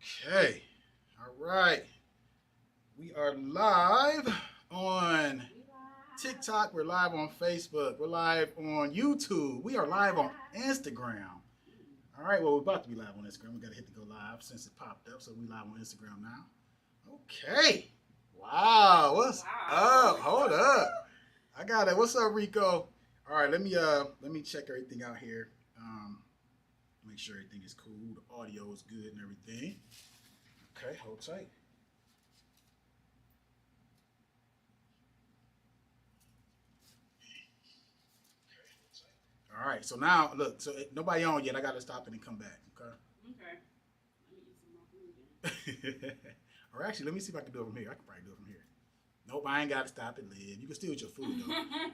Okay. All right. We are live on TikTok. We're live on Facebook. We're live on YouTube. We are live on Instagram. All right. Well, we're about to be live on Instagram. We got to hit the go live since it popped up. So we live on Instagram now. Okay. Wow. What's up? Hold up. I got it. What's up, Rico? All right. Let me check everything out here. Make sure everything is cool. The audio is good and everything. Okay, hold tight. All right, so now look, so nobody on yet. I got to stop it and come back. Okay. Okay. Let me eat some more food then. Or actually, let me see if I can do it from here. I can probably do it from here. Nope, I ain't got to stop it, Liv. You can still eat your food though.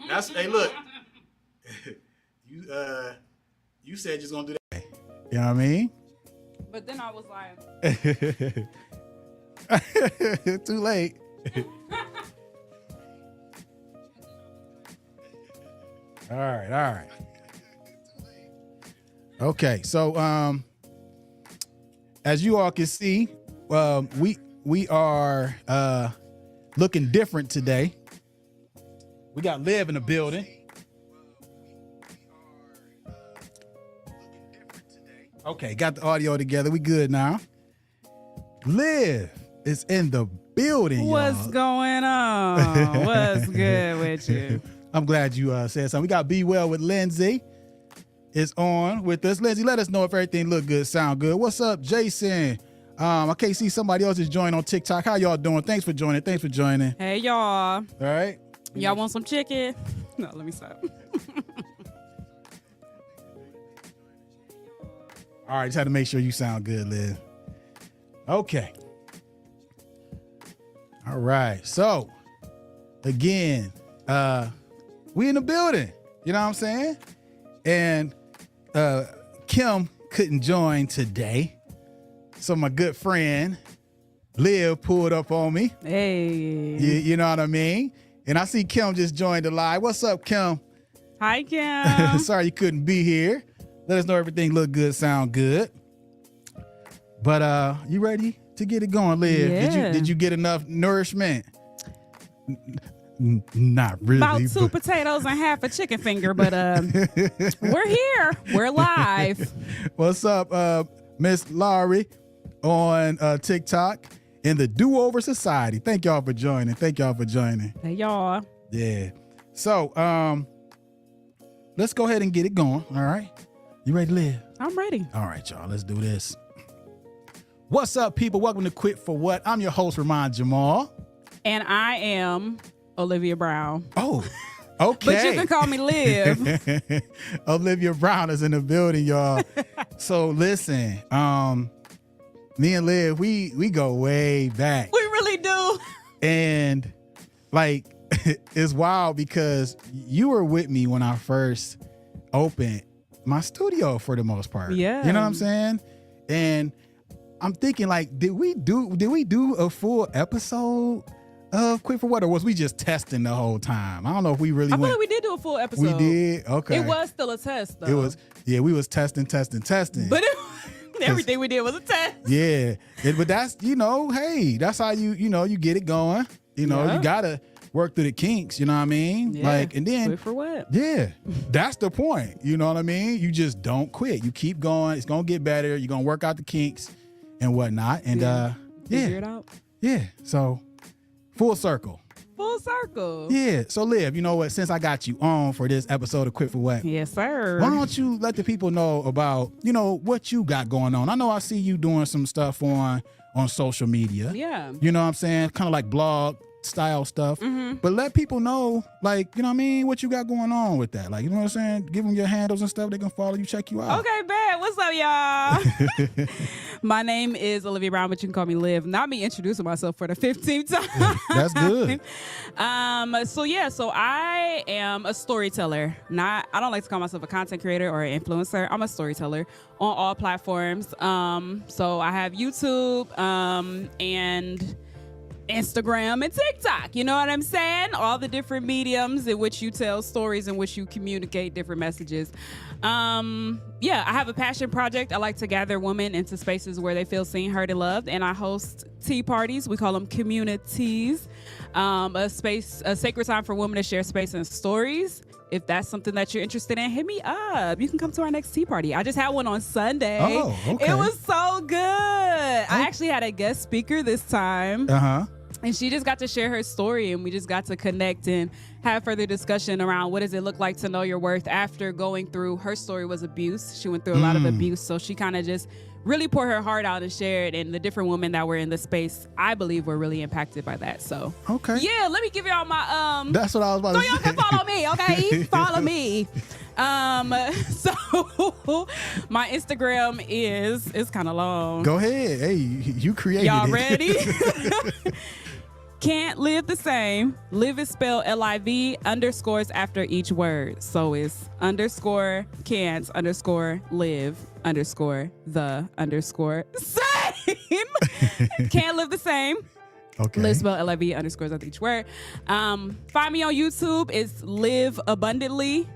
That's hey, look. You said you're just gonna do that. You know what I mean? But then I was like, too late. All right. Okay, so as you all can see, we are looking different today. We got Liv in the building. Okay, got the audio together. We good now. Liv is in the building. what's y'all. going on? What's good with you? I'm glad you said something. We got Be Well with Lindsay is on with us. Lindsay, let us know if everything look good, sound good. What's up, Jason? I can't see somebody else is joining on TikTok. How y'all doing? Thanks for joining. Hey, y'all. All right. Y'all want some chicken? No, let me stop. All right, just had to make sure you sound good, Liv. Okay. All right. So, again, we in the building. You know what I'm saying? And Kim couldn't join today. So my good friend, Liv, pulled up on me. Hey. You know what I mean? And I see Kim just joined the live. What's up, Kim? Hi, Kim. Sorry you couldn't be here. Let us know everything look good, sound good. But you ready to get it going, Liv? Yeah. Did you get enough nourishment? Not really. About two potatoes and half a chicken finger, but we're here. We're live. What's up, Miss Laurie on TikTok in the Do Over Society. Thank y'all for joining. Hey, y'all. Yeah. So let's go ahead and get it going. All right. You ready to live? I'm ready. All right, y'all. Let's do this. What's up, people? Welcome to Quit for What? I'm your host, Ramon Jamal. And I am Olivia Brown. Oh, okay. But you can call me Liv. Olivia Brown is in the building, y'all. So listen, me and Liv, we go way back. We really do. And like, it's wild because you were with me when I first opened my studio for the most part. Yeah. You know what I'm saying? And I'm thinking like, did we do a full episode of Quit for What, or was we just testing the whole time? I don't know if we really I feel like we did do a full episode. We did? Okay. It was still a test, though. It was, yeah, we was testing. But everything we did was a test. Yeah. But that's, hey, that's how you get it going. You gotta work through the kinks, you know what I mean? Yeah. Like, and then Quit for what? yeah, that's the point. You know what I mean? You just don't quit. You keep going. It's gonna get better. You're gonna work out the kinks and whatnot. And Figure it out. Yeah. So full circle. Full circle. Yeah. So Liv, you know what? Since I got you on for this episode of Quit for What, Yes, sir. why don't you let the people know about, what you got going on? I know I see you doing some stuff on social media. Yeah. You know what I'm saying? Kind of like blog style stuff. Mm-hmm. But let people know, like, you know what I mean, what you got going on with that. Like, you know what I'm saying? Give them your handles and stuff. They can follow you, check you out. Okay, bet. What's up, y'all? My name is Olivia Brown, but you can call me Liv. Not me introducing myself for the 15th time. That's good. So I am a storyteller. I don't like to call myself a content creator or an influencer. I'm a storyteller on all platforms. So I have YouTube, and Instagram and TikTok. You know what I'm saying? All the different mediums in which you tell stories, in which you communicate different messages. I have a passion project. I like to gather women into spaces where they feel seen, heard, and loved. And I host tea parties. We call them communities. A sacred time for women to share space and stories. If that's something that you're interested in, hit me up. You can come to our next tea party. I just had one on Sunday. Oh, okay. It was so good. I actually had a guest speaker this time. Uh-huh. And she just got to share her story, and we just got to connect and have further discussion around what does it look like to know your worth after going through, her story was abuse. She went through a lot of abuse. So she kind of just really poured her heart out and shared, and the different women that were in the space, I believe, were really impacted by that. So, okay. Yeah, let me give y'all my, That's what I was about to say. so y'all can follow me, okay? Follow me. So my Instagram it's kind of long. Go ahead. Hey, you created Y'all it. ready? Can't live the same. Live is spelled L-I-V, underscores after each word. So it's underscore can't underscore live underscore the underscore same. Can't live the same. Okay. Live spelled L-I-V, underscores after each word. Find me on YouTube. It's Live Abundantly.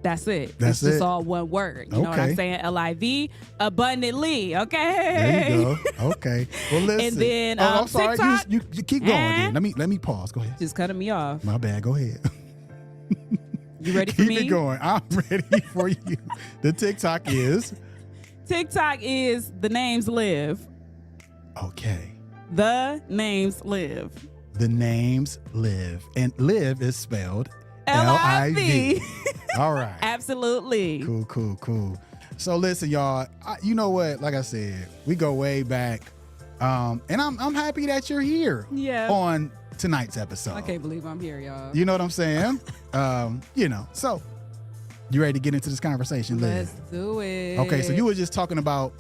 That's it. It's just all one word. You know what I'm saying? L-I-V, abundantly. Okay. There you go. Okay. Well, listen. And then I'm sorry. TikTok, You keep going. Then. Let me pause. Go ahead. just cutting me off. My bad. Go ahead. You ready for Keep me? it going. I'm ready for you. The TikTok is. TikTok is The Names Live. Okay. The Names Live. The names live. And live is spelled L-I-V. L-I-V. All right. Absolutely. Cool. So listen, y'all, you know what? Like I said, we go way back. And I'm happy that you're here Yeah. on tonight's episode. I can't believe I'm here, y'all. You know what I'm saying? So you ready to get into this conversation, Liz? Let's do it. Okay, so you were just talking about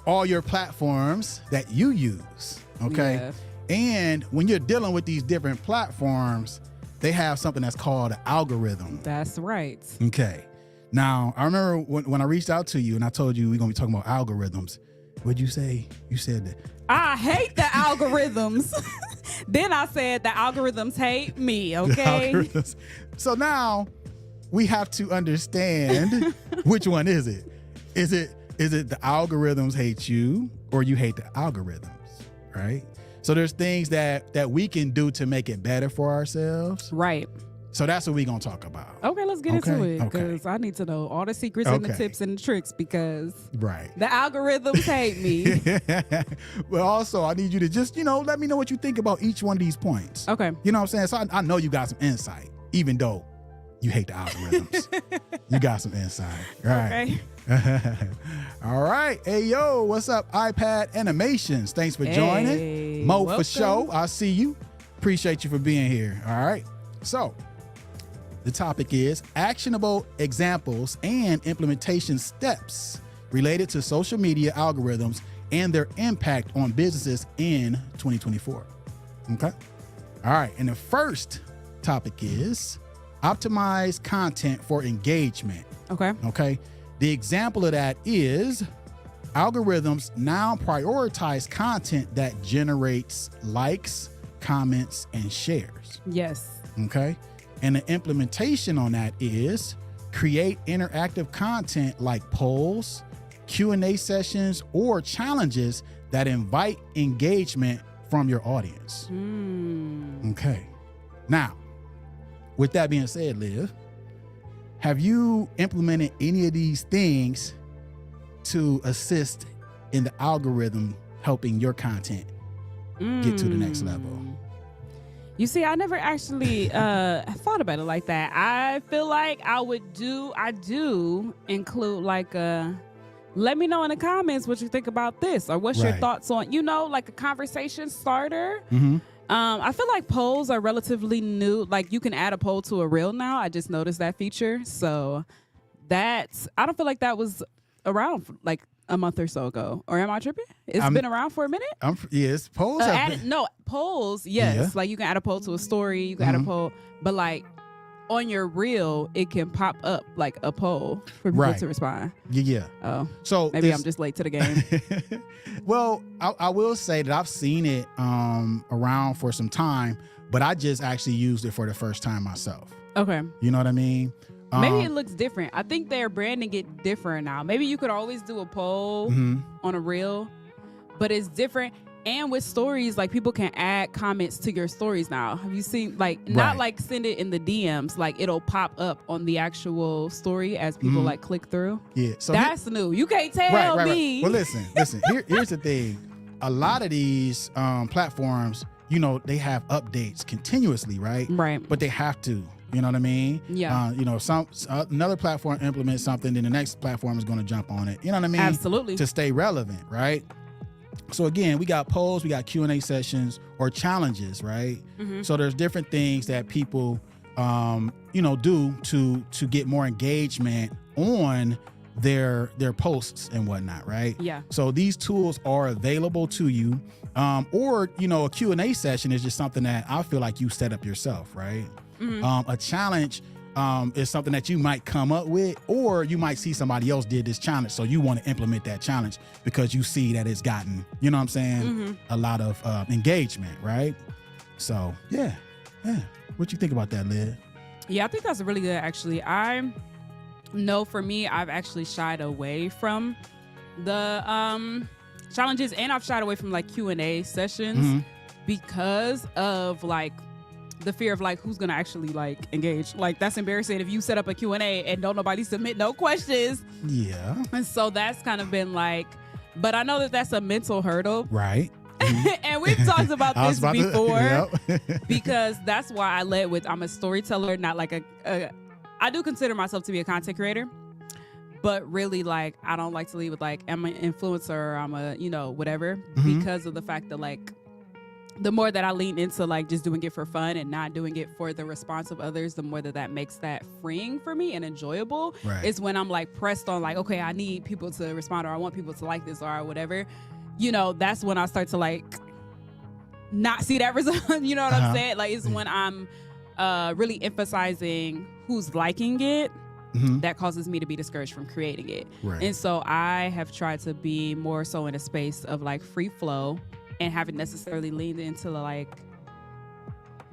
all your platforms that you use, okay? Yeah. And when you're dealing with these different platforms, they have something that's called an algorithm. That's right. Okay. Now, I remember when I reached out to you and I told you we're going to be talking about algorithms. What'd you say? You said that. I hate the algorithms. Then I said the algorithms hate me, okay? Algorithms. So now we have to understand which one is it? Is it the algorithms hate you or you hate the algorithms, right? So there's things that we can do to make it better for ourselves. Right. So that's what we're going to talk about. Okay, let's get into it Okay. because I need to know all the secrets and the Okay. tips and the tricks because Right. the algorithms hate me. Well, also, I need you to just, let me know what you think about each one of these points. Okay. You know what I'm saying? So I know you got some insight, even though you hate the algorithms. You got some insight. Right. Okay. All right. Hey, yo, what's up, iPad Animations? Thanks for joining. Hey, Mo welcome. for show. I see you. Appreciate you for being here. All right. So the topic is actionable examples and implementation steps related to social media algorithms and their impact on businesses in 2024. Okay. All right. And the first topic is optimize content for engagement. Okay. Okay. The example of that is algorithms now prioritize content that generates likes, comments, and shares. Yes. Okay. And the implementation on that is create interactive content like polls, Q&A sessions, or challenges that invite engagement from your audience. Okay. Now, with that being said, Liv, have you implemented any of these things to assist in the algorithm helping your content get to the next level? You see, I never actually thought about it like that. I feel like I do include like let me know in the comments what you think about this or what's your Right. thoughts on, like a conversation starter. Mm-hmm. I feel like polls are relatively new. Like you can add a poll to a reel now. I just noticed that feature. So I don't feel like that was around like a month or so ago. Or am I tripping? It's been around for a minute? Yes, polls have been. No, polls, yes. Yeah. Like you can add a poll to a story, you can add a poll, but like on your reel, it can pop up like a poll for people Right. to respond. Yeah. Oh, So maybe it's- I'm just late to the game. Well, I will say that I've seen it around for some time, but I just actually used it for the first time myself. Okay. You know what I mean? Maybe it looks different. I think they're branding it different now. Maybe you could always do a poll Mhm. on a reel, but it's different. And with stories, like people can add comments to your stories now. Have you seen not Right. like send it in the DMs, like it'll pop up on the actual story as people Mhm. like click through. Yeah. So That's new. You can't tell me. Well, listen. Here's the thing. A lot of these platforms, you know, they have updates continuously, right? Right. But they have to. You know what I mean? Yeah. You know, another platform implements something, then the next platform is going to jump on it. You know what I mean? Absolutely. To stay relevant, right? So again, we got polls, we got Q&A sessions or challenges, right? Mhm. So there's different things that people, you know, do to get more engagement on their posts and whatnot, right? Yeah. So these tools are available to you, or you know, a Q&A session is just something that I feel like you set up yourself, right? Mhm. A challenge is something that you might come up with, or you might see somebody else did this challenge, so you want to implement that challenge because you see that it's gotten, you know what I'm saying, Mhm. a lot of engagement, right? So yeah. What you think about that, Lid? Yeah, I think that's really good, actually. I know for me, I've actually shied away from the challenges, and I've shied away from like Q&A sessions Mhm. because of like the fear of like who's gonna actually like engage. Like that's embarrassing if you set up a Q&A and don't nobody submit no questions. Yeah. And so that's kind of been like, but I know that that's a mental hurdle. Right. And we've talked about I was this about before. Yep. Because that's why I led with I'm a storyteller, not like I do consider myself to be a content creator, but really like I don't like to lead with like I'm an influencer or I'm a, you know, whatever, Mhm. because of the fact that like the more that I lean into like just doing it for fun and not doing it for the response of others, the more that makes that freeing for me and enjoyable. Right. Is when I'm like pressed on like, okay, I need people to respond or I want people to like this or whatever. You know, that's when I start to like not see that result. You know what I'm saying? Like it's when I'm really emphasizing who's liking it. Mhm. That causes me to be discouraged from creating it. Right. And so I have tried to be more so in a space of like free flow and haven't necessarily leaned into the like,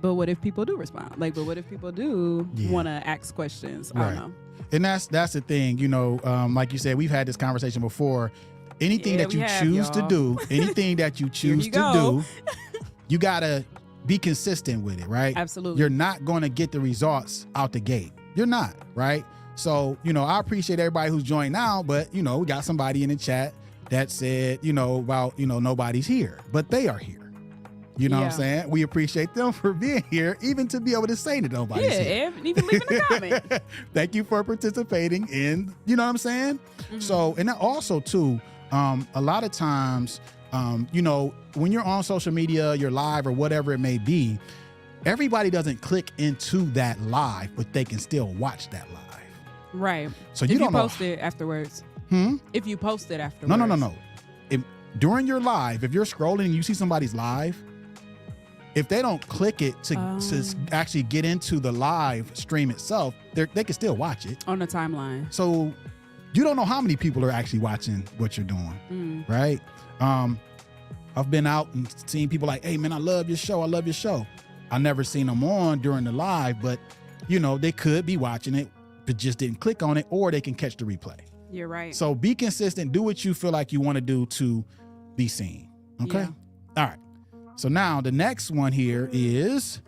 but what if people do respond? Like, but what if people do Yeah. want to ask questions? I Right. don't know. And that's the thing, you know, like you said, we've had this conversation before. Anything Yeah, that you we have, choose to y'all. do, anything that you choose you to go. do, you gotta be consistent with it, right? Absolutely. You're not going to get the results out the gate. You're not, right? So, you know, I appreciate everybody who's joined now, but you know, we got somebody in the chat that said, you know, about, you know, nobody's here, but they are here. You know what I'm Yeah. saying? We appreciate them for being here, even to be able to say that nobody's Yeah, here. and even leaving a comment. Thank you for participating in, you know what I'm saying? Mhm. So, and then also too, a lot of times, you know, when you're on social media, you're live or whatever it may be, everybody doesn't click into that live, but they can still watch that live. Right. So If you you don't know. post it afterwards. Hmm? If you post it afterwards. No. During your live, if you're scrolling and you see somebody's live, if they don't click it to actually get into the live stream itself, they can still watch it. On the timeline. So you don't know how many people are actually watching what you're doing, Mm. right? I've been out and seen people like, hey man, I love your show. I love your show. I never seen them on during the live, but you know, they could be watching it, but just didn't click on it, or they can catch the replay. You're right. So be consistent. Do what you feel like you want to do to be seen. Okay. Yeah. All right. So now the next one here is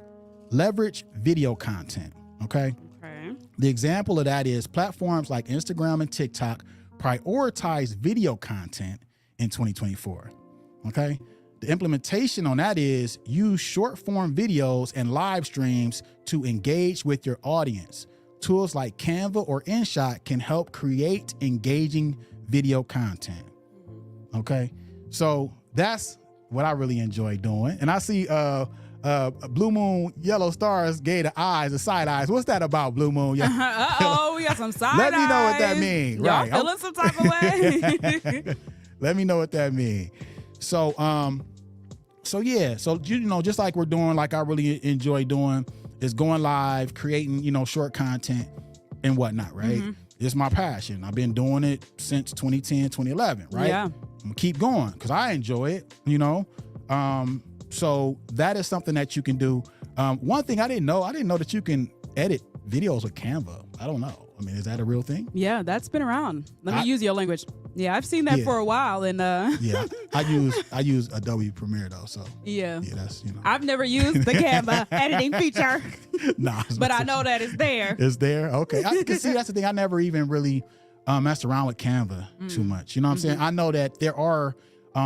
leverage video content. Okay. Okay. The example of that is platforms like Instagram and TikTok prioritize video content in 2024. Okay. The implementation on that is use short form videos and live streams to engage with your audience. Tools like Canva or InShot can help create engaging video content. Okay. So that's what I really enjoy doing. And I see Blue Moon Yellow Stars gave the eyes, the side eyes. What's that about, Blue Moon? Uh-oh, we got some side Let me know what that eyes. means. Y'all Right. feeling some type of way? Let me know what that means. So, yeah. So, you know, just like we're doing, like I really enjoy doing, is going live, creating, short content and whatnot, right? It's my passion. I've been doing it since 2010, 2011, right? Yeah. I'm gonna keep going because I enjoy it, So that is something that you can do. One thing I didn't know that you can edit videos with Canva. I don't know. I mean, is that a real thing? Yeah, that's been around. Let me use your language. Yeah, I've seen that for a while, and yeah, I use Adobe Premiere though, so yeah, that's I've never used the Canva editing feature, nah, but I know that it's there. It's there. Okay, I can see that's the thing. I never even really messed around with Canva too much. You know what I'm saying? I know that there are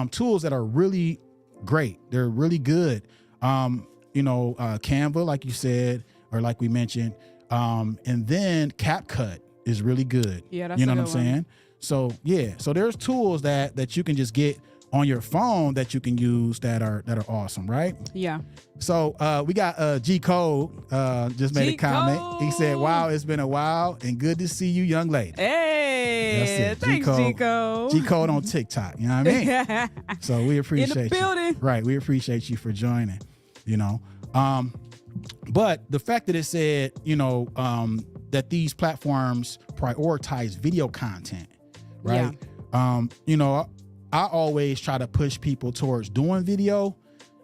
tools that are really great. They're really good. Canva, like you said, or like we mentioned, and then CapCut is really good. Yeah, that's you know a what I'm good saying? So so there's tools that you can just get on your phone that you can use that are awesome, right? Yeah. So we got G Code just made a comment. He said, "Wow, it's been a while and good to see you, young lady." Hey, thanks, G Code. G Code on TikTok. You know what I mean? So we appreciate in the building. you. Right, we appreciate you for joining. But the fact that it said, that these platforms prioritize video content, right? Yeah. I always try to push people towards doing video,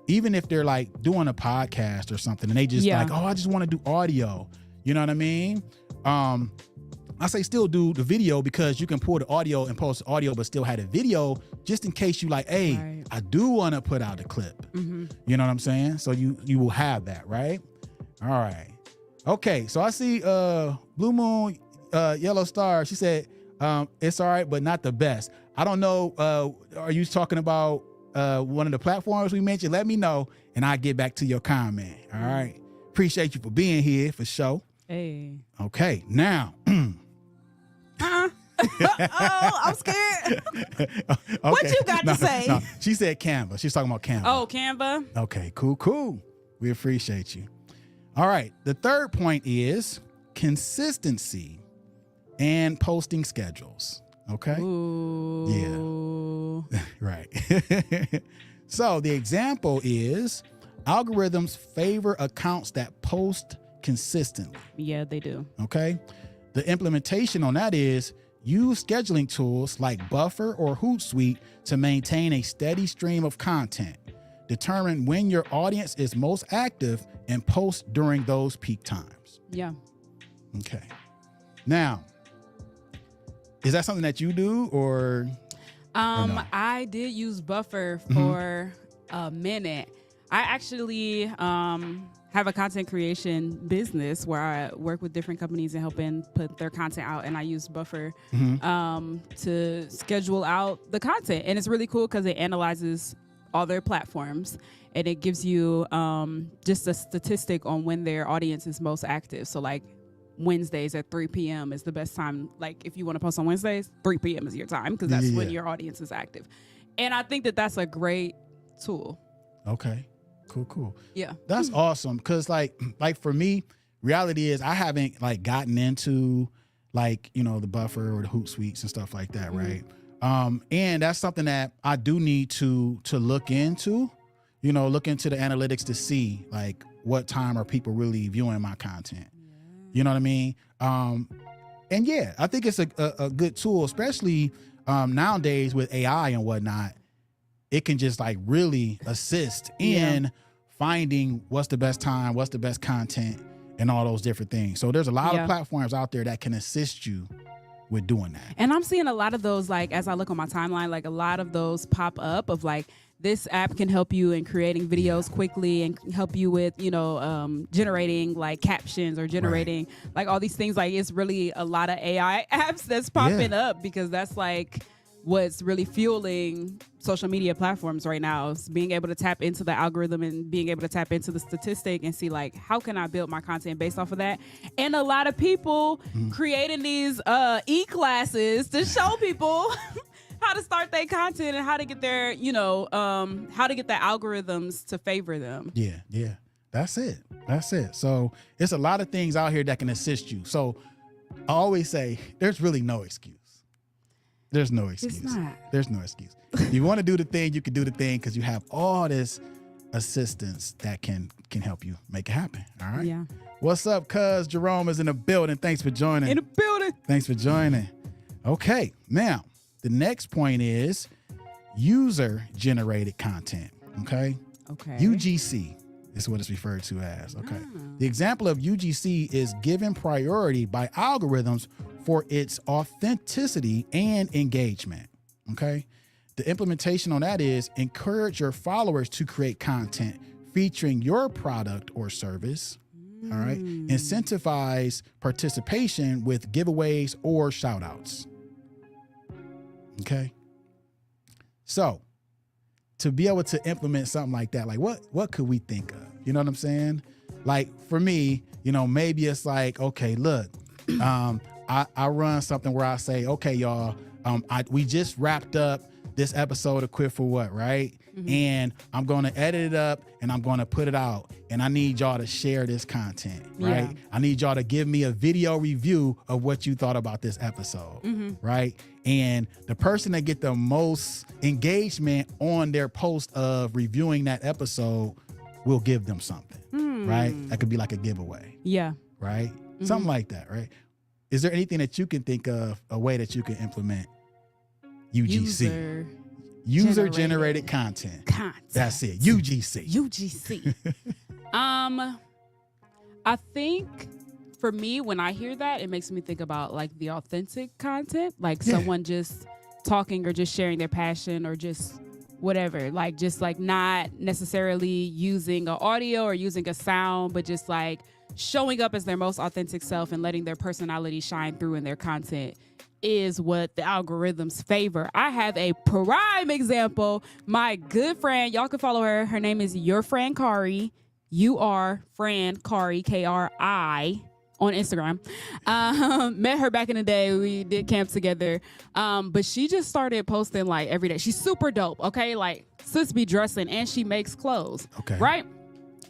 even if they're like doing a podcast or something and they just like, oh, I just want to do audio. You know what I mean? I say still do the video because you can pull the audio and post audio, but still have the video just in case you like, hey, right. I do want to put out a clip. You know what I'm saying? So you will have that, right? All right. Okay. So I see Blue Moon, Yellow Star. She said, it's all right, but not the best. I don't know. Are you talking about one of the platforms we mentioned? Let me know and I'll get back to your comment. All right. Appreciate you for being here for sure. Hey. Okay. Now. Oh, I'm scared. Okay. What you got to say? No. She said Canva. She's talking about Canva. Oh, Canva. Okay, cool. We appreciate you. All right. The third point is consistency and posting schedules. Okay. Ooh. Yeah. Right. So the example is algorithms favor accounts that post consistently. Yeah, they do. Okay. The implementation on that is use scheduling tools like Buffer or Hootsuite to maintain a steady stream of content. Determine when your audience is most active and post during those peak times. Yeah. Okay. Now, is that something that you do or no? I did use Buffer for a minute. I actually have a content creation business where I work with different companies and helping put their content out, and I use Buffer to schedule out the content. And it's really cool because it analyzes all their platforms and it gives you just a statistic on when their audience is most active. So like Wednesdays at 3 p.m. is the best time. Like if you want to post on Wednesdays, 3 p.m. is your time because that's when your audience is active. And I think that that's a great tool. Okay. Cool. Yeah. That's awesome. Cause like for me, reality is I haven't like gotten into like, the Buffer or the Hootsuite and stuff like that. Right. And that's something that I do need to look into, look into the analytics to see like what time are people really viewing my content. You know what I mean? And yeah, I think it's a good tool, especially nowadays with AI and whatnot. It can just like really assist in finding what's the best time, what's the best content, and all those different things. So there's a lot of platforms out there that can assist you with doing that. And I'm seeing a lot of those, like as I look on my timeline, like a lot of those pop up of like, this app can help you in creating videos quickly and help you with, generating like captions or generating like all these things. Like it's really a lot of AI apps that's popping up because that's like what's really fueling social media platforms right now is being able to tap into the algorithm and being able to tap into the statistic and see like, how can I build my content based off of that? And a lot of people creating these e-classes to show people how to start their content and how to get their, how to get the algorithms to favor them. Yeah. That's it. So it's a lot of things out here that can assist you. So I always say there's really no excuse. There's no excuse. It's not. There's no excuse. If you want to do the thing, you can do the thing because you have all this assistance that can help you make it happen. All right. Yeah. What's up, cuz? Jerome is in the building. Thanks for joining. In the building. Thanks for joining. Okay. Now, the next point is user generated content. Okay. Okay. UGC is what it's referred to as. Okay. Ah. The example of UGC is given priority by algorithms for its authenticity and engagement. Okay. The implementation on that is encourage your followers to create content featuring your product or service. All right. Incentivize participation with giveaways or shout outs. Okay. So to be able to implement something like that, like what could we think of? You know what I'm saying? Like for me, you know, maybe it's like, okay, look, I run something where I say, okay, y'all, we just wrapped up this episode of Quit for What, right? Mm-hmm. And I'm going to edit it up and I'm going to put it out. And I need y'all to share this content, right? Yeah. I need y'all to give me a video review of what you thought about this episode, right? And the person that get the most engagement on their post of reviewing that episode will give them something, right? That could be like a giveaway. Yeah. Right? Something like that, right? Is there anything that you can think of, a way that you can implement UGC? User generated content. That's it. UGC. UGC. I think for me, when I hear that, it makes me think about like the authentic content, like someone just talking or just sharing their passion or just whatever, like just like not necessarily using an audio or using a sound, but just like showing up as their most authentic self and letting their personality shine through in their content is what the algorithms favor. I have a prime example. My good friend, y'all can follow her. Her name is Your Friend Kari. You are Fran Kari, Kri, on Instagram. Met her back in the day. We did camp together. But she just started posting like every day. She's super dope. Okay. Like sis be dressing and she makes clothes. Okay. Right.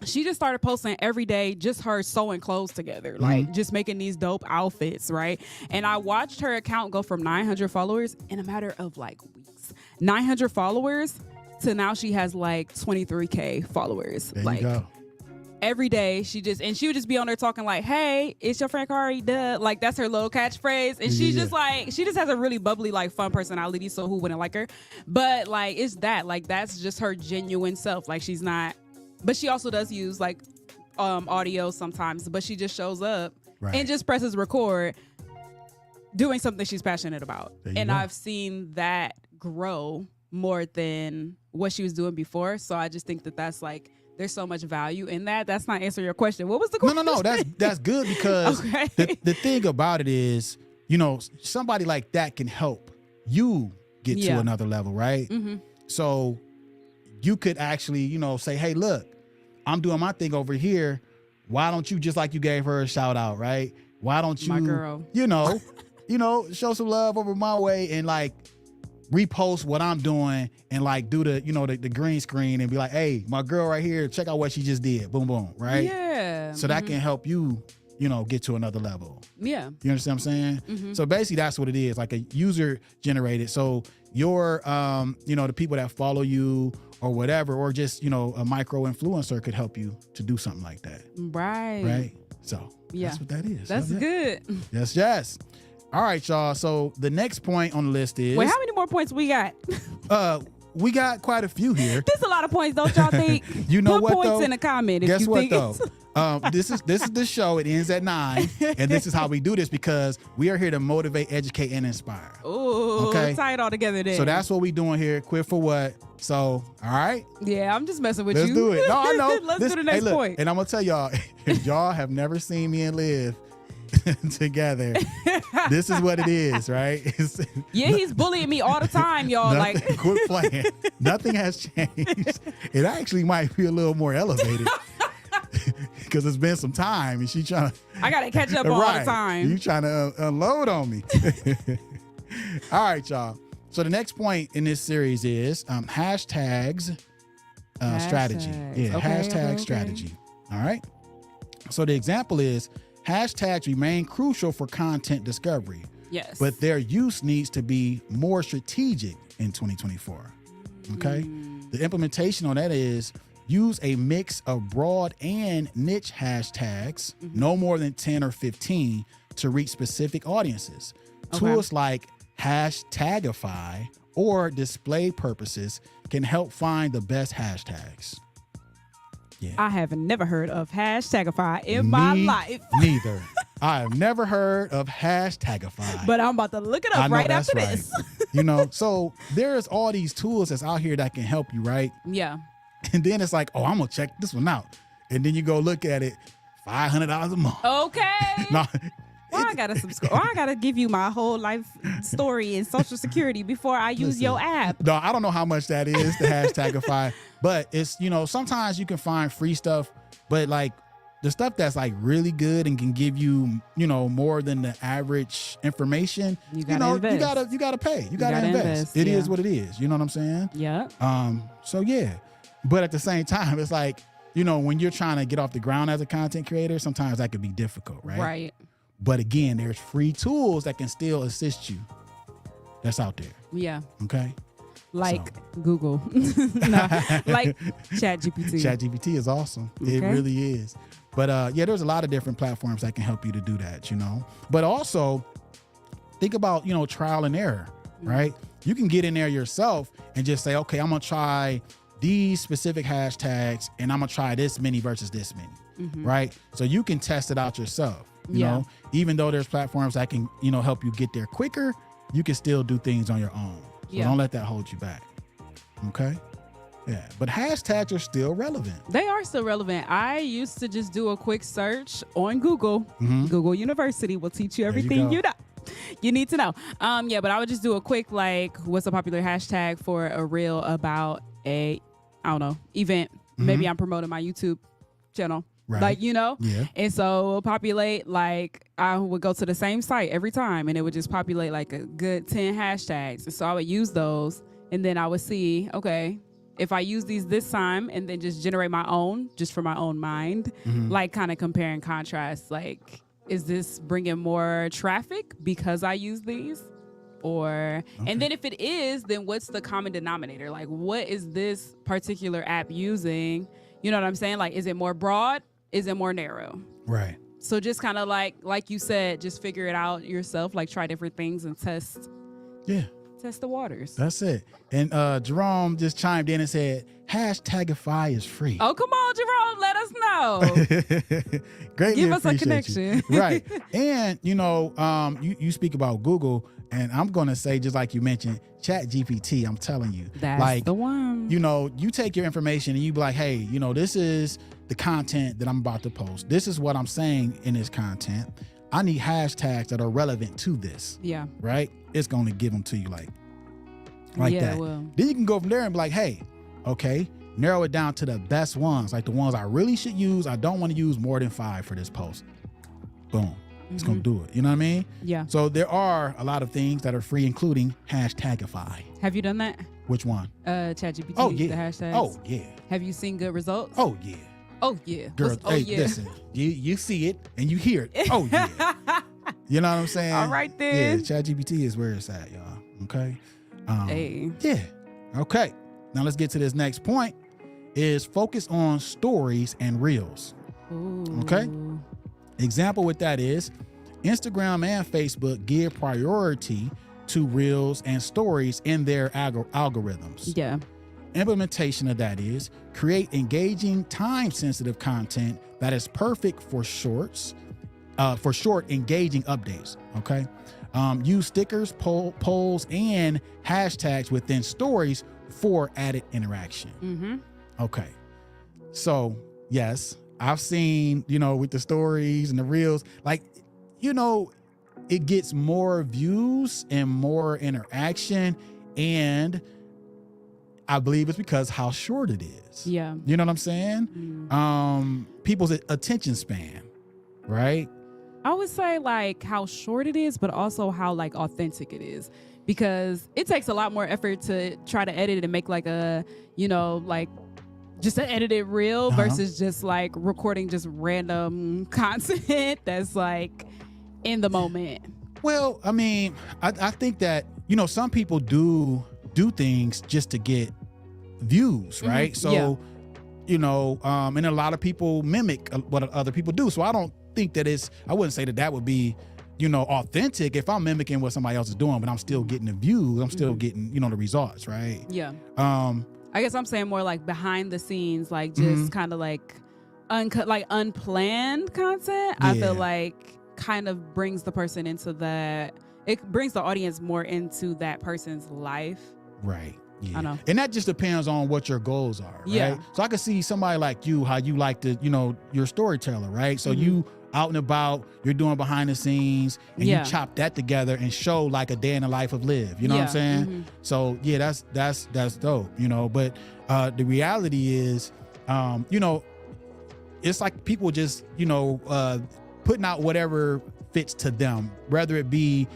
She just started posting every day, just her sewing clothes together, like just making these dope outfits, right? And I watched her account go from 900 followers in a matter of like weeks. 900 followers to now she has like 23K followers. There like you go. Every day she would just be on there talking like, hey, it's your friend Kari, duh. Like that's her little catchphrase. And she's just like, she just has a really bubbly, like fun personality. So who wouldn't like her? But like, it's that, like, that's just her genuine self. Like she's not, but she also does use like audio sometimes, but she just shows up and just presses record doing something she's passionate about. And I've seen that grow more than what she was doing before. So I just think that that's like, there's so much value in that. That's not answering your question. What was the question? No. That's good because the thing about it is, you know, somebody like that can help you get to another level, right? So you could actually, you know, say, hey, look, I'm doing my thing over here. Why don't you, just like you gave her a shout out, right? Why don't you, my girl, you know, show some love over my way and like repost what I'm doing and like do the, you know, the green screen and be like, hey, my girl right here, check out what she just did. Boom, boom, right? Yeah. So that can help you, you know, get to another level. Yeah. You understand what I'm saying? So basically that's what it is, like a user generated. So your, you know, the people that follow you or whatever, or just, you know, a micro influencer could help you to do something like that. Right. Right. So that's what that is. That's good. Yes. All right, y'all. So the next point on the list is... Wait, how many more points we got? We got quite a few here. There's a lot of points, don't y'all think? You know Put what, points though? in the comment. Guess if you what, think though? This is the show. It ends at 9, and this is how we do this because we are here to motivate, educate, and inspire. Ooh, okay. Tie it all together then. So that's what we doing here. Quit for what? So, all right. Yeah, I'm just messing with Let's you. Do it. No, I know. Let's do the next point. And I'm gonna tell y'all, if y'all have never seen me and Liv together, this is what it is, right? He's bullying me all the time, y'all. Like, quit playing. Nothing has changed. It actually might be a little more elevated because it's been some time, and she trying to. I gotta catch up all the time. You trying to unload on me? All right, y'all. So the next point in this series is hashtags strategy. Yeah, hashtag strategy. All right. So the example is hashtags remain crucial for content discovery. Yes. But their use needs to be more strategic in 2024. Okay. The implementation on that is Use a mix of broad and niche hashtags, no more than 10 or 15, to reach specific audiences. Okay. Tools like Hashtagify or display purposes can help find the best hashtags. Yeah. I have never heard of Hashtagify in my life. Neither. I have never heard of Hashtagify. But I'm about to look it I up know right that's after right. this. You know, so there's all these tools that's out here that can help you, right? Yeah. And then it's like, oh, I'm gonna check this one out. And then you go look at it, $500 a month. Okay. No, Well, I gotta subscribe. I gotta give you my whole life story and social security before I use Listen. your app. no, I don't know how much that is, the Hashtagify, but it's, you know, sometimes you can find free stuff, but like the stuff that's like really good and can give you, you know, more than the average information, You gotta invest. you gotta pay. You gotta gotta invest. invest, It yeah. is what it is. You know what I'm saying? Yeah. So yeah. But at the same time, it's like, you know, when you're trying to get off the ground as a content creator, sometimes that could be difficult, right? Right. But again, there's free tools that can still assist you. That's out there. Yeah. Okay. Like Google. No, like ChatGPT. ChatGPT is awesome. It Okay. really is. But yeah, there's a lot of different platforms that can help you to do that, you know. But also think about, you know, trial and error, right? You can get in there yourself and just say, okay, I'm gonna try these specific hashtags and I'm gonna try this many versus this many, right? So you can test it out yourself. You Yeah. know, even though there's platforms that can, you know, help you get there quicker, you can still do things on your own. So Yeah. don't let that hold you back. Okay. Yeah. But hashtags are still relevant. They are still relevant. I used to just do a quick search on Google. Google University will teach you you everything go. you know. You need to know. Yeah, but I would just do a quick, like, what's a popular hashtag for a reel about a, I don't know, event. Maybe I'm promoting my YouTube channel. Right. Like, you know? Yeah. And so it'll populate, like, I would go to the same site every time and it would just populate like a good 10 hashtags. And so I would use those and then I would see, okay, if I use these this time and then just generate my own, just for my own mind, like kind of compare and contrast, like, is this bringing more traffic because I use these? Or, and then if it is, then what's the common denominator? Like, what is this particular app using? You know what I'm saying? Like, is it more broad? Is it more narrow? Right. So just kind of like you said, just figure it out yourself, like try different things and test Yeah. the waters. That's it. And Jerome just chimed in and said, Hashtagify is free. Oh, come on, Jerome, let us know. Greatly Give us a appreciate connection. you. Right. And, you know, you speak about Google, and I'm going to say, just like you mentioned, ChatGPT, I'm telling you. That's like, the one. you know, you take your information and you be like, hey, you know, this is the content that I'm about to post. This is what I'm saying in this content. I need hashtags that are relevant to this, Yeah. right? It's going to give them to you like Yeah, that. well. Then you can go from there and be like, hey, okay, narrow it down to the best ones, like the ones I really should use. I don't want to use more than 5 for this post. Boom. It's going to do it. You know what I mean? Yeah. So there are a lot of things that are free, including Hashtagify. Have you done that? Which one? ChatGPT, Oh, the yeah. hashtags. Oh, yeah. Have you seen good results? Oh, yeah. Oh, yeah. Girl, What's- oh, hey, yeah. listen, you see it and you hear it. Oh, yeah. You know what I'm saying? All right, Yeah, then. ChatGPT is where it's at, y'all. Okay? Hey. Yeah. Okay. Now let's get to this next point, is focus on stories and reels. Ooh. Okay. Example with that is Instagram and Facebook give priority to reels and stories in their algorithms. Yeah. Implementation of that is create engaging, time-sensitive content that is perfect for short, engaging updates. Okay. Use stickers, polls, and hashtags within stories for added interaction. Mm-hmm. Okay. So, yes, I've seen, you know, with the stories and the reels, like, you know, it gets more views and more interaction. And I believe it's because how short it is. Yeah. You know what I'm saying? People's attention span, right? I would say like how short it is, but also how like authentic it is, because it takes a lot more effort to try to edit it and make like a, you know, like just an edited reel versus just like recording just random content that's like in the moment. Well, I mean, I think that, you know, some people do things just to get views, right? So Yeah. and a lot of people mimic what other people do. So I don't think that I wouldn't say that would be, authentic if I'm mimicking what somebody else is doing, but I'm still getting the views. I'm still getting, the results, right? Yeah. I guess I'm saying more like behind the scenes, like just kind of like uncut, like unplanned content. I feel like kind of brings the person into that. It brings the audience more into that person's life. Right. Yeah. I know. And that just depends on what your goals are, right? Yeah. So I could see somebody like you, how you like to, you're a storyteller, right? So you out and about, you're doing behind the scenes, and you chop that together and show like a day in the life of Liv. You know what I'm saying? So yeah, that's dope, But the reality is, it's like people just, putting out whatever fits to them, whether it be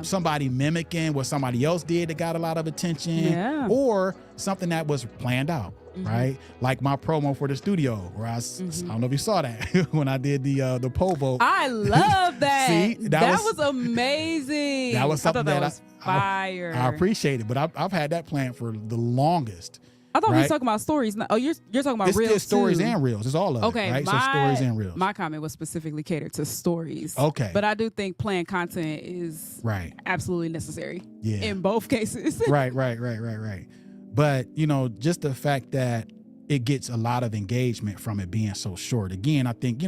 somebody mimicking what somebody else did that got a lot of attention, or something that was planned out, right? Like my promo for the studio, where I don't know if you saw that when I did the pole vault. I love that. See, that was amazing. That was something that was fire. I appreciate it, but I've had that planned for the longest. I thought we were talking about stories. Oh, you're talking about reels. It's stories and reels. It's all of it. Right? So stories and reels. My comment was specifically catered to stories. Okay. But I do think planned content is absolutely necessary. Yeah. In both cases. Right. But just the fact that it gets a lot of engagement from it being so short. Again, I think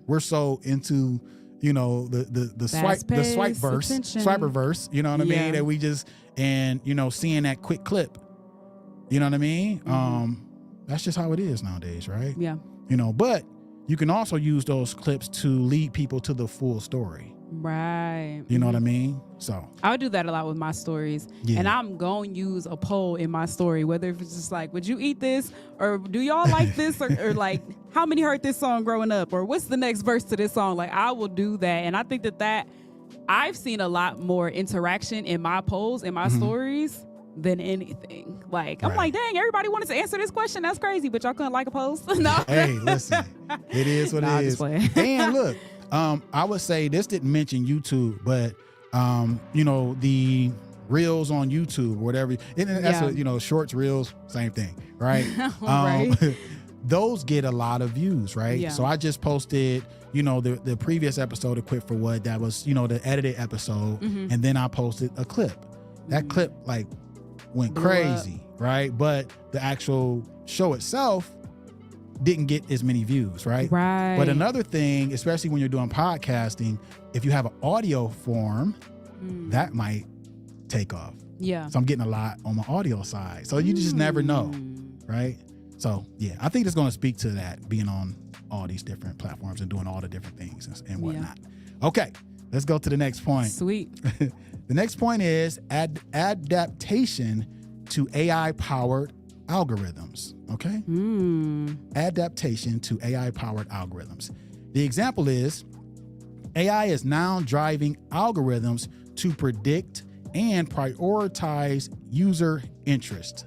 we're so into the swiperverse. You know what I mean? That we just seeing that quick clip. You know what I mean? That's just how it is nowadays, right? Yeah. But you can also use those clips to lead people to the full story. Right. You know what I mean? So I would do that a lot with my stories. Yeah. And I'm going to use a poll in my story, whether if it's just like, would you eat this? Or do y'all like this? or like, how many heard this song growing up? Or what's the next verse to this song? Like, I will do that. And I think that I've seen a lot more interaction in my polls, in my stories, than anything. Like, I'm like, dang, everybody wanted to answer this question. That's crazy, but y'all couldn't like a post? No. Hey, listen, it is what it is. And look, I would say this didn't mention YouTube, but the reels on YouTube or whatever. And that's shorts, reels, same thing, right? Right. Those get a lot of views, right? Yeah. So I just posted, the previous episode of Quick for What, that was, the edited episode, and then I posted a clip. That clip went crazy, right? But the actual show itself didn't get as many views, right? Right. But another thing, especially when you're doing podcasting, if you have an audio form, that might take off. Yeah. So I'm getting a lot on my audio side. So you just never know, right? So yeah, I think it's going to speak to that, being on all these different platforms and doing all the different things and whatnot. Yeah. Okay, let's go to the next point. Sweet. The next point is adaptation to AI-powered algorithms, okay? Adaptation to AI-powered algorithms. The example is AI is now driving algorithms to predict and prioritize user interest,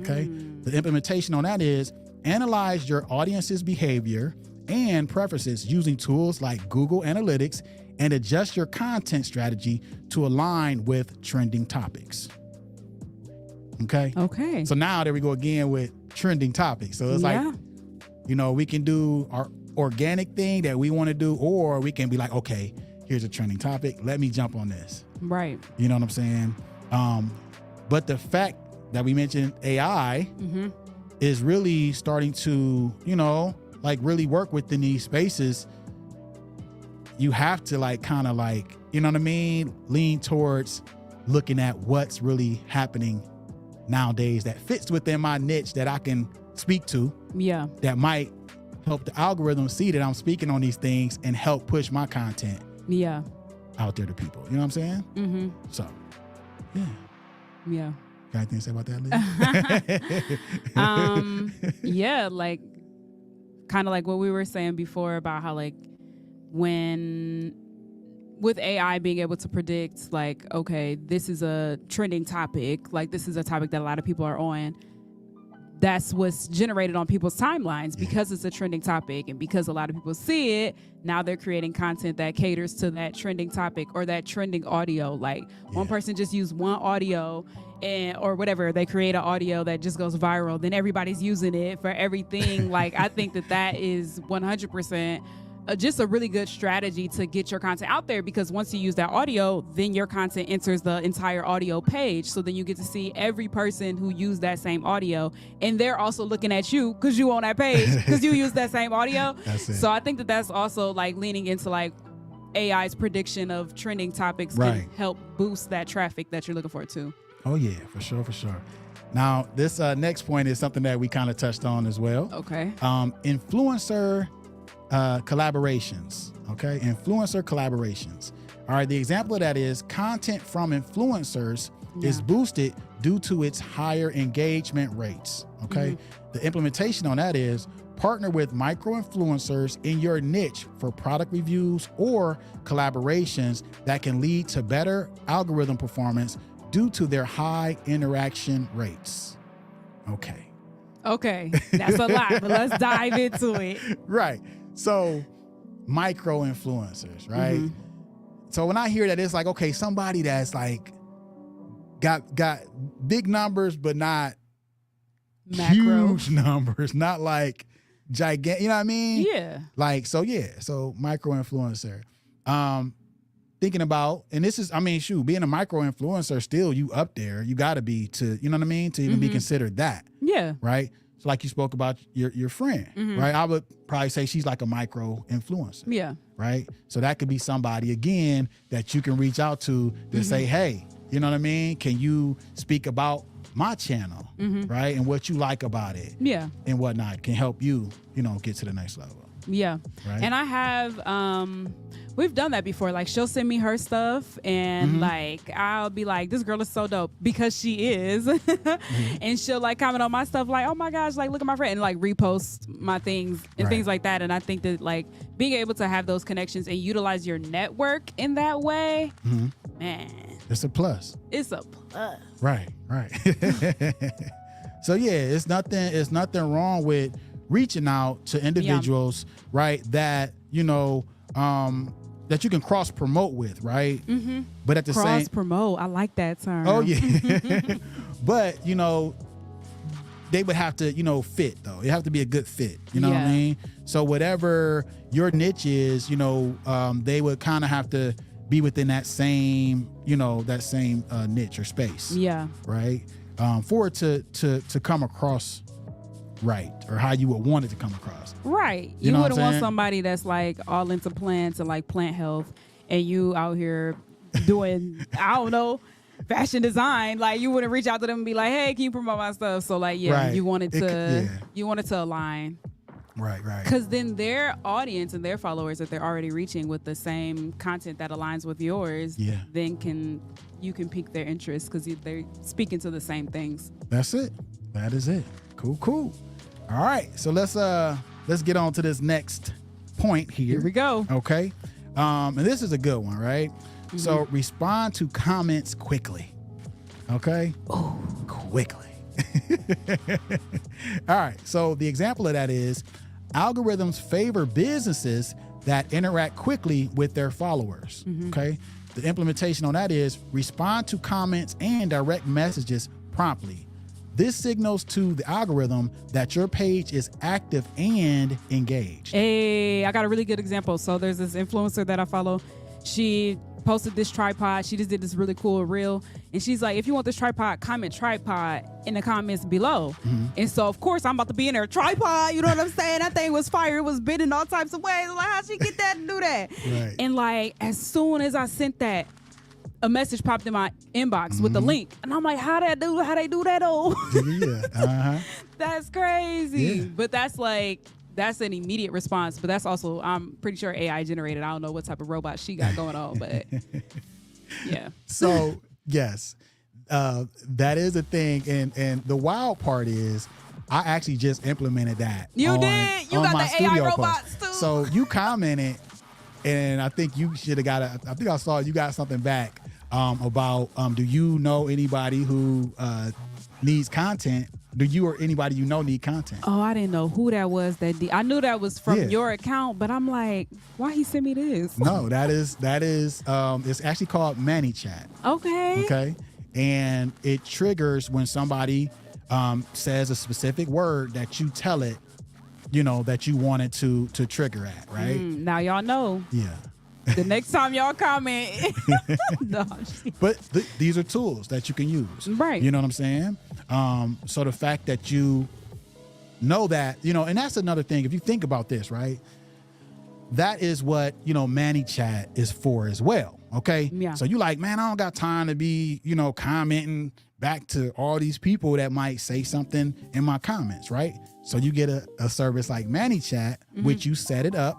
okay? The implementation on that is analyze your audience's behavior and preferences using tools like Google Analytics and adjust your content strategy to align with trending topics. Okay. So now there we go again with trending topics. So it's like, we can do our organic thing that we want to do, or we can be like, okay, here's a trending topic. Let me jump on this. Right. You know what I'm saying? But the fact that we mentioned AI is really starting to, really work within these spaces. You have to lean towards looking at what's really happening nowadays that fits within my niche that I can speak to. Yeah. That might help the algorithm see that I'm speaking on these things and help push my content. Yeah. Out there to people. You know what I'm saying? So, yeah. Yeah. Got anything to say about that, Liv? Yeah, kind of like what we were saying before about how when with AI being able to predict okay, this is a trending topic, this is a topic that a lot of people are on, that's what's generated on people's timelines because it's a trending topic, and because a lot of people see it. Now they're creating content that caters to that trending topic or that trending audio. Like one person just used one audio or whatever, they create an audio that just goes viral, then everybody's using it for everything. Like I think that is 100% just a really good strategy to get your content out there, because once you use that audio, then your content enters the entire audio page. So then you get to see every person who used that same audio, and they're also looking at you because you on that page because you use that same audio. That's it. So I think that's also like leaning into like AI's prediction of trending topics Right. can help boost that traffic that you're looking for too. Oh yeah, for sure. Now this next point is something that we kind of touched on as well. Okay. Influencer collaborations. Okay, influencer collaborations. All right, the example of that is content from influencers is boosted due to its higher engagement rates. Okay, the implementation on that is partner with micro influencers in your niche for product reviews or collaborations that can lead to better algorithm performance due to their high interaction rates. Okay, that's a lot, but let's dive into it. Right. So micro influencers, right? So when I hear that, it's like, okay, somebody that's like got big numbers, but not Macro. huge numbers, not like gigantic, you know what I mean? Yeah. Like, so micro influencer. Thinking about, and this is, I mean, shoot, being a micro influencer, still you up there, you gotta be to, you know what I mean? To even be considered that. Yeah. Right? So like you spoke about your friend, right? I would probably say she's like a micro influencer. Yeah. Right? So that could be somebody, again, that you can reach out to say, hey, you know what I mean? Can you speak about my channel, right? And what you like about it. Yeah. And whatnot can help you, you know, get to the next level. Yeah. Right. And I have, we've done that before. Like she'll send me her stuff and like, I'll be like, this girl is so dope because she is. And she'll like comment on my stuff like, oh my gosh, like look at my friend, and like repost my things and things like that. And I think that like being able to have those connections and utilize your network in that way, man, It's a plus. it's a plus. Right. So yeah, it's nothing wrong with reaching out to individuals, right? That, you know, that you can cross promote with, right? But at the same Cross promote. I like that term. Oh yeah. But, you know, they would have to, you know, fit though. It have to be a good fit. You know what I mean? So whatever your niche is, you know, they would kind of have to be within that same, you know, niche or space. Yeah. Right. For it to come across right, or how you would want it to come across. Right. You You know what wouldn't I'm want saying? somebody that's like all into plants and like plant health, and you out here doing, I don't know, fashion design. Like you wouldn't reach out to them and be like, hey, can you promote my stuff? So like, yeah, Right. you wanted It to, could- yeah. you wanted to align. Right. Because then their audience and their followers that they're already reaching with the same content that aligns with yours, then you can pique their interest because they're speaking to the same things. That's it. That is it. Cool. All right. So let's get on to this next point here. Here we go. Okay. And this is a good one, right? So respond to comments quickly. Okay? Oh, quickly. All right. So the example of that is algorithms favor businesses that interact quickly with their followers. Okay? The implementation on that is respond to comments and direct messages promptly. This signals to the algorithm that your page is active and engaged. Hey, I got a really good example. So there's this influencer that I follow. She posted this tripod. She just did this really cool reel. And she's like, if you want this tripod, comment tripod in the comments below. And so, of course, I'm about to be in there, tripod, you know what I'm saying? That thing was fire. It was bending all types of ways. Like, how'd she get that and do that? Right. And like, as soon as I sent that, a message popped in my inbox with the link. And I'm like, how they do that though? Yeah. That's crazy. Yeah. But that's an immediate response. But that's also, I'm pretty sure AI generated. I don't know what type of robot she got going on, but yeah. So yes, that is a thing. And the wild part is I actually just implemented that. You on, did? You on got my the AI studio robots post. too. So you commented, and I think you should have got I think I saw you got something back about do you know anybody who needs content Do you or anybody you know need content? Oh, I didn't know who that was. I knew that was from Yeah. your account, but I'm like, why he sent me this? No, that is it's actually called ManyChat. Okay. Okay. And it triggers when somebody says a specific word that you tell it, you know, that you want it to trigger at, right? Now y'all know. Yeah. The next time y'all comment. No, I'm just kidding. But these are tools that you can use. Right. You know what I'm saying? So the fact that you know that, you know, and that's another thing. If you think about this, right? That is what, you know, ManyChat is for as well. Okay. Yeah. So you like, man, I don't got time to be, you know, commenting back to all these people that might say something in my comments, right? So you get a service like ManyChat, which you set it up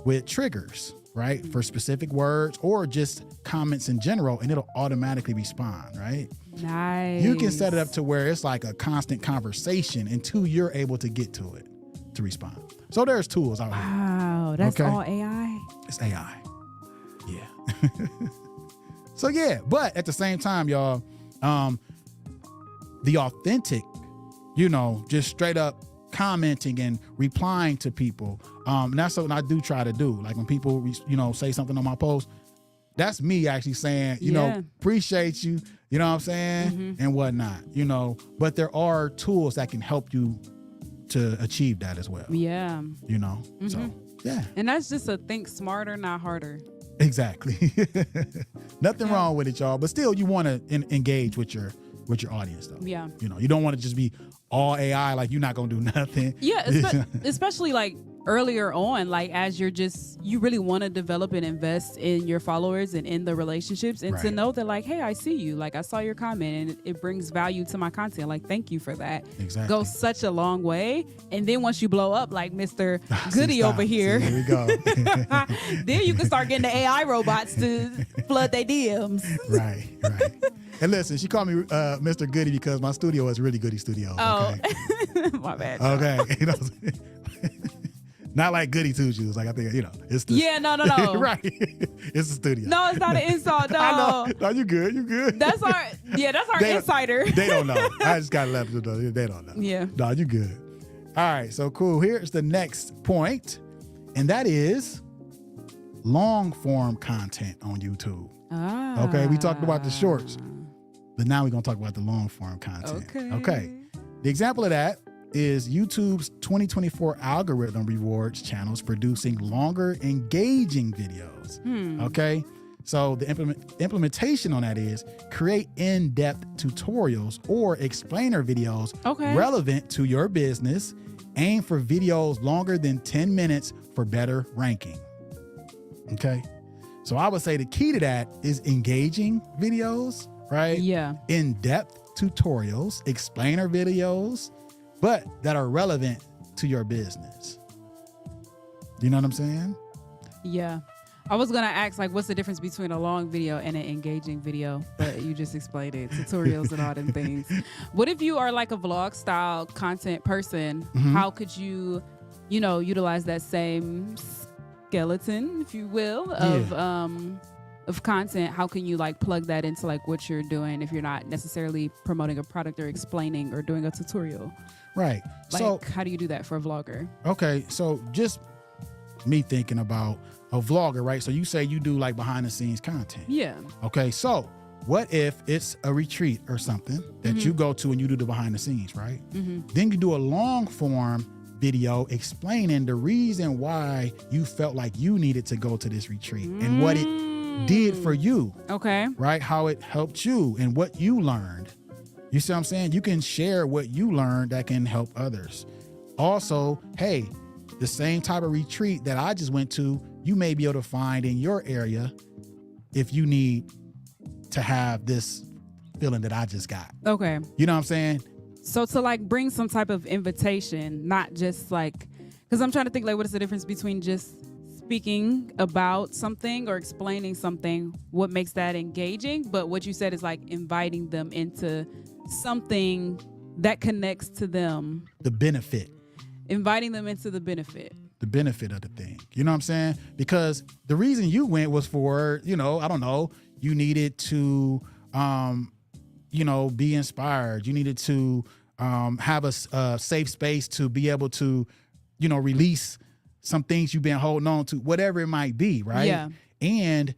with triggers, right? For specific words or just comments in general, and it'll automatically respond, right? Nice. You can set it up to where it's like a constant conversation until you're able to get to it to respond. So there's tools out here. Wow, that's Okay. all AI. It's AI. Yeah. So yeah, but at the same time, y'all, the authentic, you know, just straight up commenting and replying to people. And that's something I do try to do. Like when people, you know, say something on my post, that's me actually saying, you Yeah. know, appreciate you, you know what I'm saying? And whatnot, you know, but there are tools that can help you to achieve that as well, Yeah. you know? So yeah, And that's just a think smarter, not harder. exactly. Nothing wrong with it, y'all, but still you want to engage with your audience though. Yeah. You know, you don't want to just be all AI, like you're not going to do nothing. Yeah, especially like earlier on, like as you really want to develop and invest in your followers and in the relationships, and to Right. know that like, hey, I see you, like I saw your comment and it brings value to my content. Like, thank you for that. Exactly. Goes such a long way. And then once you blow up, like Mr. See, Goody stop. over here, See, here we go. then you can start getting the AI robots to flood their DMs. Right. And listen, she called me Mr. Goody because my studio is really Goody Studio. Oh, Okay. my bad. Okay. You know, not like Goody Two Shoes. Like I think, you know, it's the Yeah, no. right. It's the studio. No, it's not an insult. No. I know. No, you good. You good. That's our They- insider. They don't know. I just gotta let them know. They don't know. Yeah. No, you good. All right. So cool. Here's the next point, and that is long form content on YouTube. Ah. Okay. We talked about the shorts, but now we're gonna talk about the long form content. Okay. The example of that is YouTube's 2024 algorithm rewards channels producing longer, engaging videos. Okay. So the implementation on that is create in-depth tutorials or explainer videos relevant to your business. Aim for videos longer than 10 minutes for better ranking. Okay. So I would say the key to that is engaging videos, right? Yeah. In-depth tutorials, explainer videos, but that are relevant to your business. You know what I'm saying? Yeah. I was gonna ask like what's the difference between a long video and an engaging video, but you just explained it. Tutorials and all them things. What if you are like a vlog style content person? How could you, you know, utilize that same skeleton, if you will, of content? How can you like plug that into like what you're doing if you're not necessarily promoting a product or explaining or doing a tutorial? Right. Like, So, how do you do that for a vlogger? okay. So just me thinking about a vlogger, right? So you say you do like behind the scenes content. Yeah. Okay. So what if it's a retreat or something that you go to and you do the behind the scenes, right? Then you do a long form video explaining the reason why you felt like you needed to go to this retreat and what it did for you, Okay. right? How it helped you and what you learned. You see what I'm saying? You can share what you learned that can help others. Also, hey, the same type of retreat that I just went to, you may be able to find in your area if you need to have this feeling that I just got. Okay. You know what I'm saying? So to like bring some type of invitation, not just like, because I'm trying to think like what is the difference between just speaking about something or explaining something, what makes that engaging, but what you said is like inviting them into something that connects to them, The benefit inviting them into the benefit. of the thing. You know what I'm saying? Because the reason you went was for, you know, I don't know, you needed to, you know, be inspired. You needed to have a safe space to be able to, release some things you've been holding on to, whatever it might be, right? Yeah. And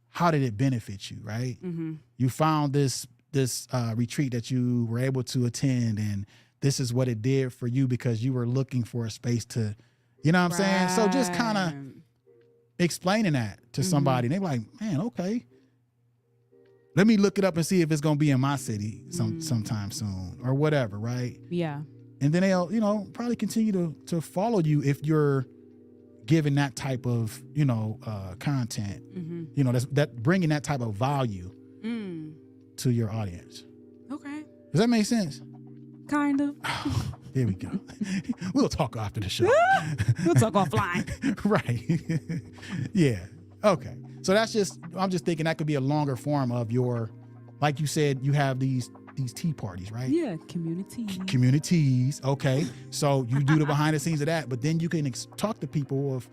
how did it benefit you, right? Mm-hmm. You found this retreat that you were able to attend, and this is what it did for you because you were looking for a space to, you know what I'm saying? So just kind of explaining that to somebody, and they're like, man, okay. Let me look it up and see if it's going to be in my city sometime soon or whatever, right? Yeah. And then they'll, probably continue to follow you if you're giving that type of, content, that bringing that type of value to your audience. Okay. Does that make sense? Kind of. There we go. We'll talk after the show. We'll talk offline. Right. Yeah. Okay. So I'm just thinking that could be a longer form of your, like you said, you have these tea parties, right? Yeah, communities. Okay. So you do the behind the scenes of that, but then you can talk to people of,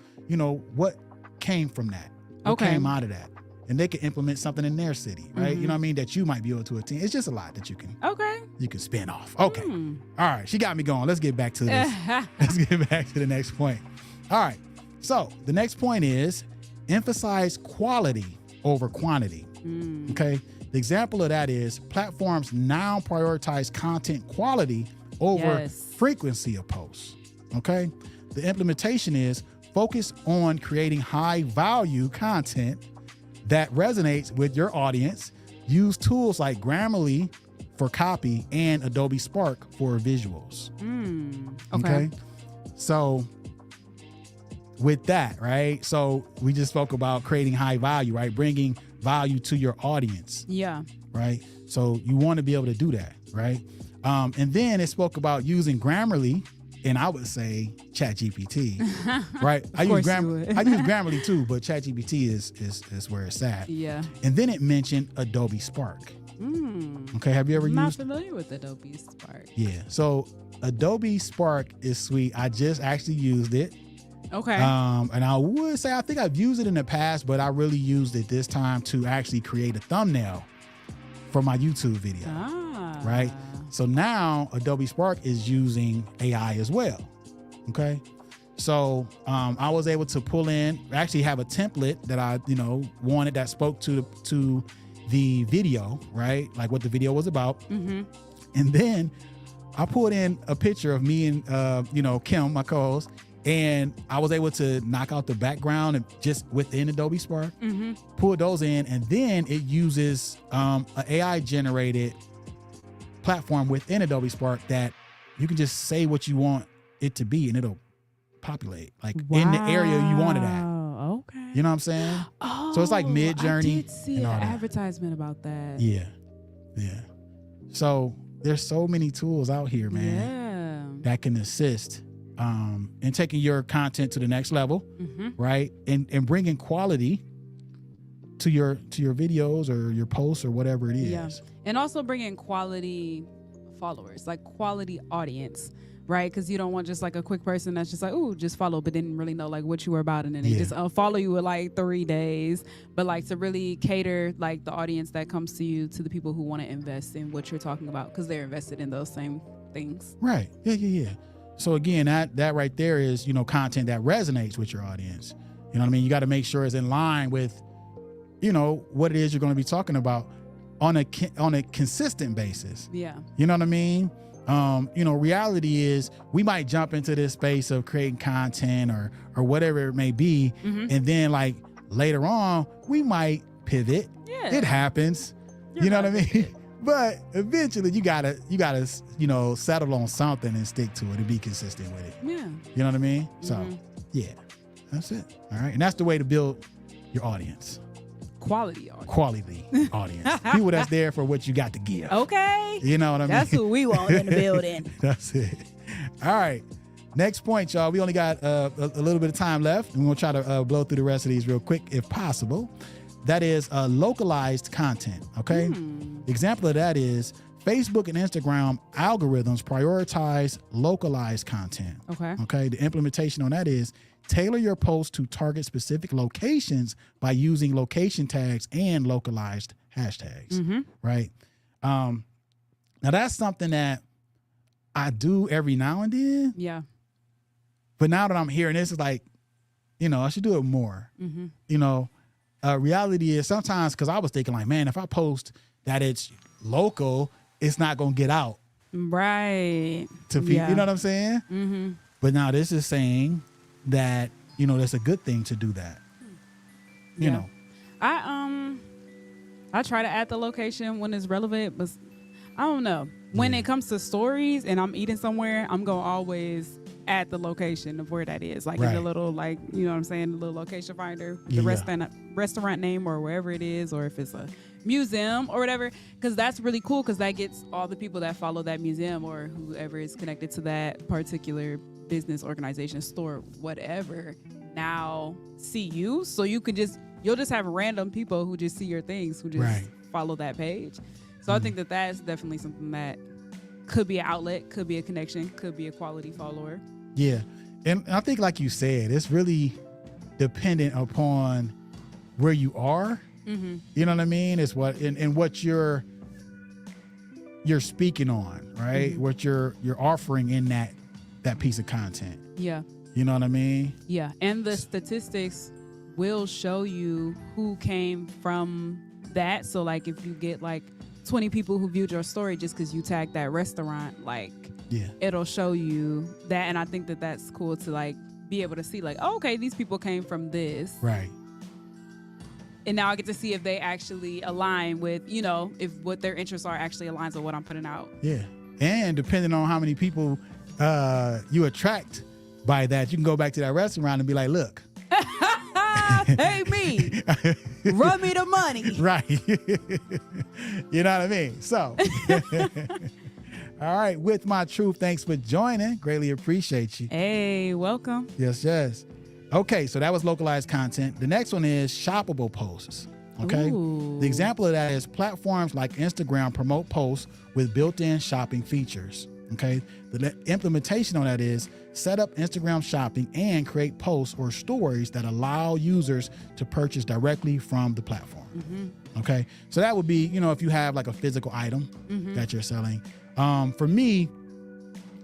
what came from that. What came out of that. And they can implement something in their city, right? You know what I mean? That you might be able to attend. It's just a lot that you can spin off. Okay. All right. She got me going. Let's get back to this. Let's get back to the next point. All right. So the next point is emphasize quality over quantity. Okay. The example of that is platforms now prioritize content quality over frequency of posts. Okay. The implementation is focus on creating high value content that resonates with your audience. Use tools like Grammarly for copy and Adobe Spark for visuals. Okay. So with that, right? So we just spoke about creating high value, right? Bringing value to your audience. Yeah. Right. So you want to be able to do that, right? And then it spoke about using Grammarly, and I would say ChatGPT, right? I use Grammarly too, but ChatGPT is where it's at. Yeah. And then it mentioned Adobe Spark. Okay, have you ever used? I'm not familiar with Adobe Spark. Yeah. So Adobe Spark is sweet. I just actually used it. Okay. And I would say I think I've used it in the past, but I really used it this time to actually create a thumbnail for my YouTube video. Right? So now Adobe Spark is using AI as well. Okay. So I was able to pull in, actually have a template that I, wanted that spoke to the video, right? Like what the video was about. And then I pulled in a picture of me and, Kim, my co-host, and I was able to knock out the background and just within Adobe Spark, pull those in. And then it uses an AI generated platform within Adobe Spark that you can just say what you want it to be and it'll populate like in the area you want it at. Okay. You know what I'm saying? Oh, so it's like Mid-Journey. I did see an advertisement about that. Yeah. Yeah. So there's so many tools out here, man, that can assist in taking your content to the next level, right? And bringing quality to your videos or your posts or whatever it is. Yeah. And also bringing quality followers, like quality audience, right? Because you don't want just like a quick person that's just like, ooh, just follow, but didn't really know like what you were about, and then they just follow you in like 3 days. But like to really cater like the audience that comes to you, to the people who want to invest in what you're talking about because they're invested in those same things. Right. Yeah. So again, that right there is, content that resonates with your audience. You know what I mean? You got to make sure it's in line with, what it is you're going to be talking about on a consistent basis. Yeah. You know what I mean? Reality is we might jump into this space of creating content or whatever it may be. And then like later on, we might pivot. Yeah. It happens. You know what I mean? But eventually you gotta, settle on something and stick to it and be consistent with it. Yeah. You know what I mean? So yeah, that's it. All right. And that's the way to build your audience. Quality audience. People that's there for what you got to give. Okay. You know what I mean? That's who we want in the building. That's it. All right. Next point, y'all. We only got a little bit of time left, and we'll try to blow through the rest of these real quick if possible. That is localized content. Okay. Example of that is Facebook and Instagram algorithms prioritize localized content. Okay. The implementation on that is tailor your post to target specific locations by using location tags and localized hashtags. Right. Now that's something that I do every now and then. Yeah. But now that I'm hearing this, it's like, I should do it more. Reality is sometimes, because I was thinking like, man, if I post that it's local, it's not going to get out. Right. To people, Yeah. you know what I'm saying? Mm-hmm. But now this is saying that, that's a good thing to do that. You Yeah. know. I try to add the location when it's relevant, but I don't know. When it comes to stories and I'm eating somewhere, I'm going to always add the location of where that is. Like in the little, like, you know what I'm saying, the little location finder, the restaurant name or wherever it is, or if it's a museum or whatever, because that's really cool, because that gets all the people that follow that museum or whoever is connected to that particular business, organization, store, whatever, now see you. So you'll just have random people who just see your things, who just follow that page. So I think that that's definitely something that could be an outlet, could be a connection, could be a quality follower. Yeah. And I think, like you said, it's really dependent upon where you are. Mm-hmm. You know what I mean? It's what and what you're speaking on, right? Mm-hmm. What you're offering in that piece of content. Yeah. You know what I mean? Yeah. And the statistics will show you who came from that. So like if you get like 20 people who viewed your story just because you tagged that restaurant, like it'll show you that. And I think that that's cool to like be able to see like, oh, okay, these people came from this. Right. And now I get to see if they actually align with, if what their interests are actually aligns with what I'm putting out. Yeah. And depending on how many people you attract by that, you can go back to that restaurant and be like, look. Pay me. Run me the money. Right. You know what I mean? So, all right. With My Truth, thanks for joining. Greatly appreciate you. Hey, welcome. Yes. Okay, so that was localized content. The next one is shoppable posts. Okay. Ooh. The example of that is platforms like Instagram promote posts with built-in shopping features. Okay. The implementation on that is set up Instagram shopping and create posts or stories that allow users to purchase directly from the platform. Mm-hmm. Okay. So that would be, if you have like a physical item that you're selling. For me,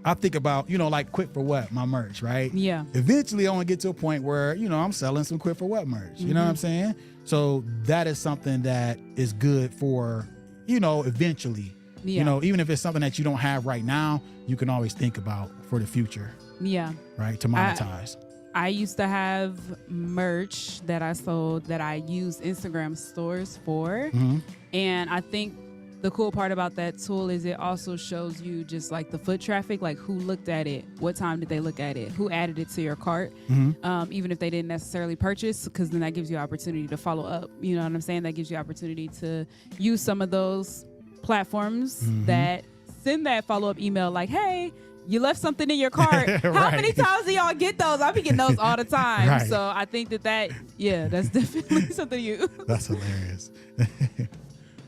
I think about, like Quit for What, my merch, right? Yeah. Eventually I want to get to a point where, I'm selling some Quit for What merch. You know what I'm saying? So that is something that is good for, eventually. Yeah. Even if it's something that you don't have right now, you can always think about for the future. Yeah. Right. To monetize. I used to have merch that I sold that I used Instagram stores for. Mm-hmm. And I think the cool part about that tool is it also shows you just like the foot traffic, like who looked at it, what time did they look at it, who added it to your cart, even if they didn't necessarily purchase, because then that gives you opportunity to follow up. You know what I'm saying? That gives you opportunity to use some of those platforms that send that follow-up email like, hey, you left something in your cart. How many times do y'all get those? I be getting those all the time. Right. So I think that's definitely something you. That's hilarious.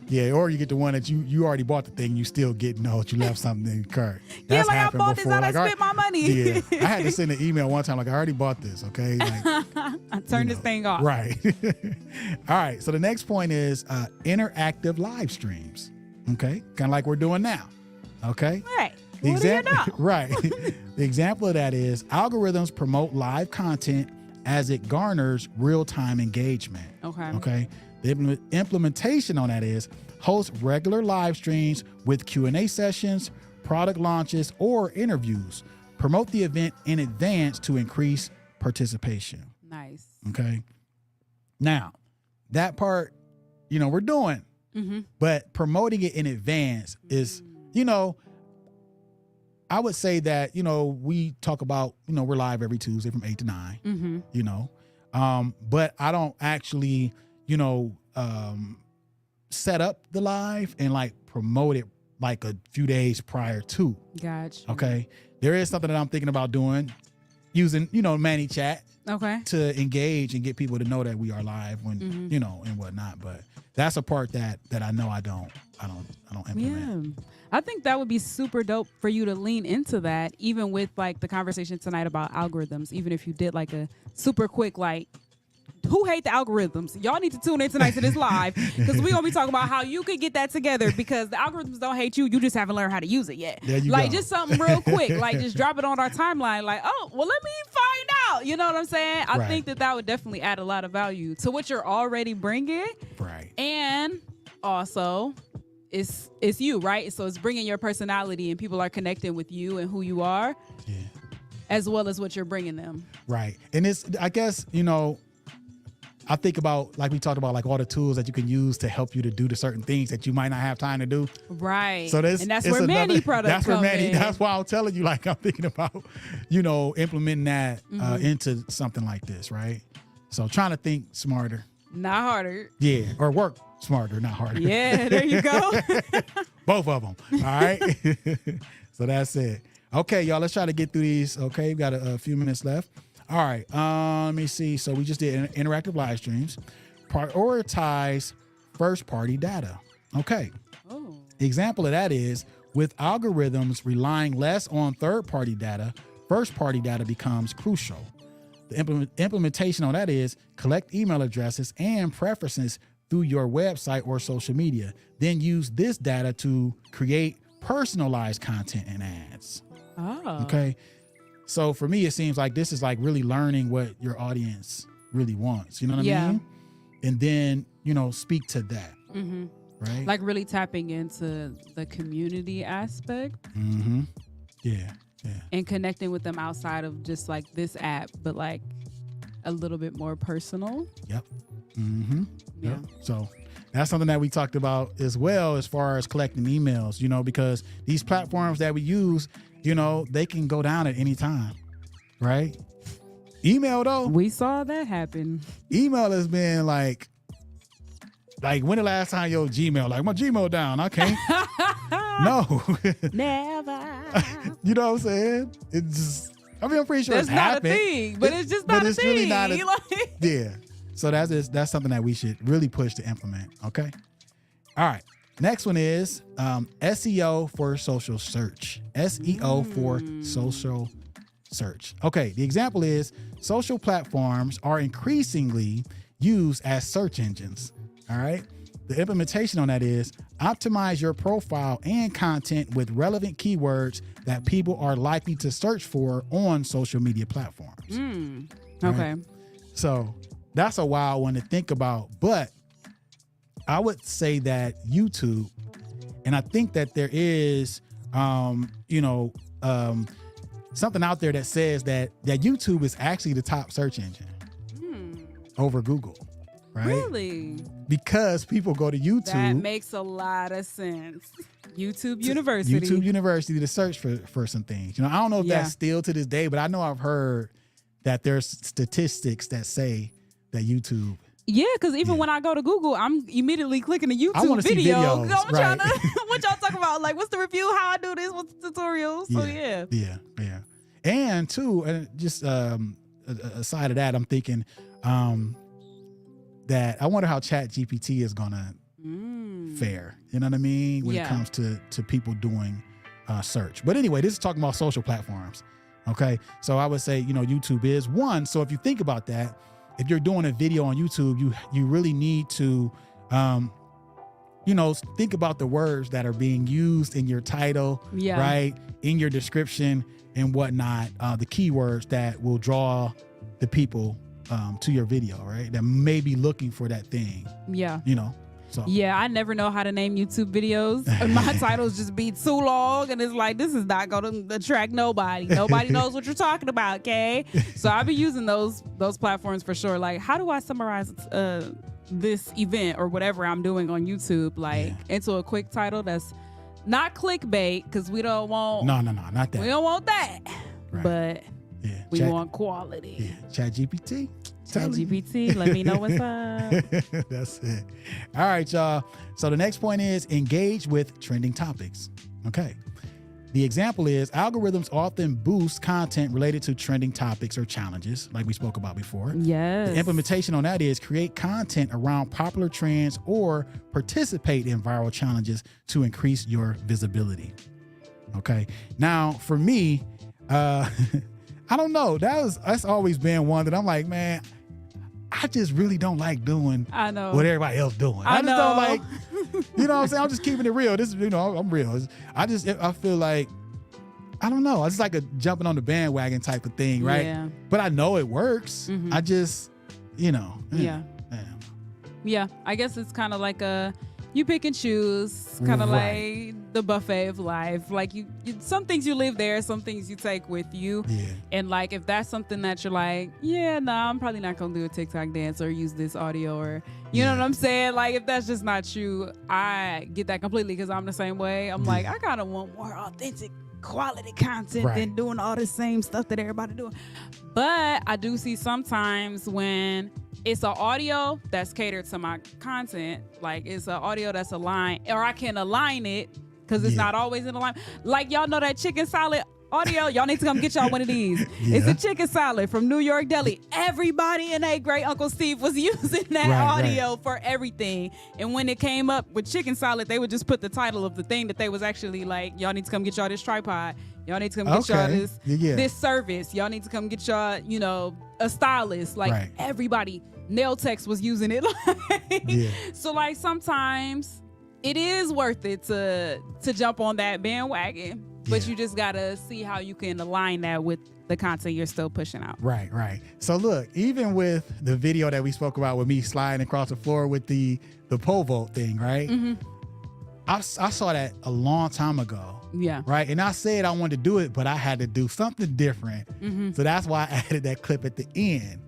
Yeah, or you get the one that you already bought the thing, you still get that you left something in your cart. That's I happened bought before. this and I spent my money. Yeah, I had to send an email one time like, I already bought this, okay? Like, I turned this thing off. Right. All right, so the next point is interactive live streams, okay? Kind of like we're doing now, okay? Right. What do you know? Right. The example of that is algorithms promote live content as it garners real-time engagement. Okay. The implementation on that is host regular live streams with Q&A sessions, product launches, or interviews. Promote the event in advance to increase participation. Nice. Okay. Now, that part, we're doing, but promoting it in advance is, I would say that, we talk about, we're live every Tuesday from 8 to 9, but I don't actually, set up the live and like promote it like a few days prior to. Gotcha. Okay. There is something that I'm thinking about doing using, ManyChat to engage and get people to know that we are live when, and whatnot. But that's a part that I know I don't implement. Yeah. I think that would be super dope for you to lean into that, even with like the conversation tonight about algorithms, even if you did like a super quick, like who hate the algorithms? Y'all need to tune in tonight to this live because we're gonna be talking about how you could get that together because the algorithms don't hate you. You just haven't learned how to use it yet. There you like go. just something real quick. Like just drop it on our timeline. Like, oh, well, let me find out. You know what I'm saying? I Right. think that would definitely add a lot of value to what you're already bringing. Right. And also, it's you, right? So it's bringing your personality and people are connecting with you and who you are, Yeah. as well as what you're bringing them. Right. And it's, I guess, you know, I think about, like we talked about, like all the tools that you can use to help you to do the certain things that you might not have time to do. Right. So and that's where Manny products That's where come Manny. in. That's why I'm telling you, like I'm thinking about, you know, implementing that into something like this, right? So trying to think smarter, Not harder. yeah, or work smarter, not harder. Yeah, there you go. Both of them. All right. So that's it. Okay, y'all. Let's try to get through these. Okay, we've got a few minutes left. All right. Let me see. So we just did interactive live streams. Prioritize first-party data. Okay. Oh. Example of that is with algorithms relying less on third-party data, first-party data becomes crucial. The implementation on that is collect email addresses and preferences through your website or social media. Then use this data to create personalized content and ads. Oh. Okay. So for me, it seems like this is like really learning what your audience really wants. You know what Yeah. I mean? And then, you know, speak to that. Mm-hmm. Right. Like really tapping into the community aspect mm-hmm. Yeah. Yeah. and connecting with them outside of just like this app, but like a little bit more personal. Yep. Mm-hmm. Yeah. Yep. So that's something that we talked about as well as far as collecting emails, you know, because these platforms that we use, you know, they can go down at any time, right? Email though, We saw that happen. email has been like when the last time your Gmail, like my Gmail down, I can't. No. Never. You know what I'm saying? It's just, I mean, I'm pretty sure That's it's not happened. a thing, but it's just not but a it's thing. really not a- Like- Yeah. So that's something that we should really push to implement. Okay. All right. Next one is SEO for social search. SEO for social search. Okay. The example is social platforms are increasingly used as search engines. All right. The implementation on that is optimize your profile and content with relevant keywords that people are likely to search for on social media platforms. Okay. So that's a wild one to think about, but I would say that YouTube, and I think that there is, something out there that says that YouTube is actually the top search engine over Google, right? Really? Because people go to YouTube. That makes a lot of sense. YouTube University. YouTube University to search for some things. You know, I don't know if Yeah. that's still to this day, but I know I've heard that there's statistics that say that YouTube. Yeah, because even when I go to Google, I'm immediately clicking the YouTube wanna see video. videos, I'm trying right. to, what y'all talking about? Like, what's the review? How I do this? What's the tutorial? So yeah. Yeah. And too, and just aside of that, I'm thinking that I wonder how Chat GPT is gonna fare. You know what I mean? When it Yeah. comes to people doing search. But anyway, this is talking about social platforms. Okay. So I would say, you know, YouTube is one. So if you think about that, if you're doing a video on YouTube, you really need to think about the words that are being used in your title, Yeah. right? In your description and whatnot, the keywords that will draw the people to your video, right? That may be looking for that thing, Yeah. you know? So Yeah, I never know how to name YouTube videos. My titles just be too long, and it's like, this is not going to attract nobody. Nobody knows what you're talking about, okay? So I'll be using those platforms for sure. Like, how do I summarize this event or whatever I'm doing on YouTube, like into a quick title that's not clickbait, because we don't want no, not that. we don't want that, Right. but Yeah, we want quality. Yeah, Chat GPT. ChatGPT, let me know what's up. That's it. All right, y'all. So the next point is engage with trending topics. Okay. The example is algorithms often boost content related to trending topics or challenges, like we spoke about before. Yes. The implementation on that is create content around popular trends or participate in viral challenges to increase your visibility. Okay. Now, for me, I don't know. That's always been one that I'm like, man, I I just really don't like doing I know. what everybody else doing. I just know. don't like, you know what I'm saying? I'm just keeping it real. This is, I'm real. I feel like, I don't know. It's like a jumping on the bandwagon type of thing, right? Yeah. But I know it works. Mhm. I just, Yeah. Yeah, I guess it's kind of like you pick and choose, kind of Right. like the buffet of life. Like you, some things you live there, some things you take with you. Yeah. And like if that's something that you're like, yeah, nah, I'm probably not gonna do a TikTok dance or use this audio or you know Yeah. what I'm saying? Like if that's just not you, I get that completely because I'm the same way. I'm like, I kind of want more authentic quality content Right. than doing all the same stuff that everybody doing. But I do see sometimes when it's an audio that's catered to my content, like it's an audio that's aligned, or I can align it because it's Yeah. not always in alignment. Like y'all know that chicken salad audio, y'all need to come get y'all one of these. Yeah. It's a chicken salad from New York Deli. Everybody in a great Uncle Steve was using that Right, audio for everything. And when it came up with chicken salad, they would just put the title of the thing that they was actually like, y'all need to come get y'all this tripod. Y'all need to come get y'all Okay. this Yeah. this service. Y'all need to come get y'all, a stylist. Like Right. everybody, Nail Tex was using it. Like, Yeah. so like sometimes it is worth it to jump on that bandwagon, but Yeah. you just gotta see how you can align that with the content you're still pushing out. Right, right. So look, even with the video that we spoke about with me sliding across the floor with the pole vault thing, right? Mm-hmm. I saw that a long time ago. Yeah. Right. And I said I wanted to do it, but I had to do something different. Mm-hmm. So that's why I added that clip at the end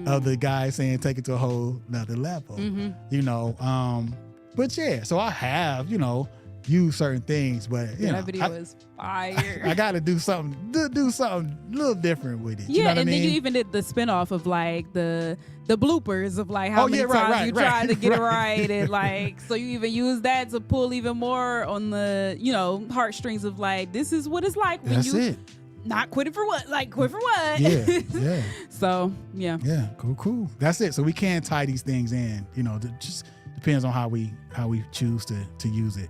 of the guy saying take it to a whole nother level. Mm-hmm. But yeah, so I have, used certain things, but That video is fire. I gotta do something a little different with it. Yeah, You know what and I mean? then you even did the spinoff of like the bloopers of like how Oh, many yeah, right, times right, you right, tried to get it right. right, and like so you even use that to pull even more on the heartstrings of like this is what it's like when That's you it. not quit it for what, like quit for what. Yeah, yeah. So yeah, Yeah, cool. That's it. So we can tie these things in. It just depends on how we choose to use it.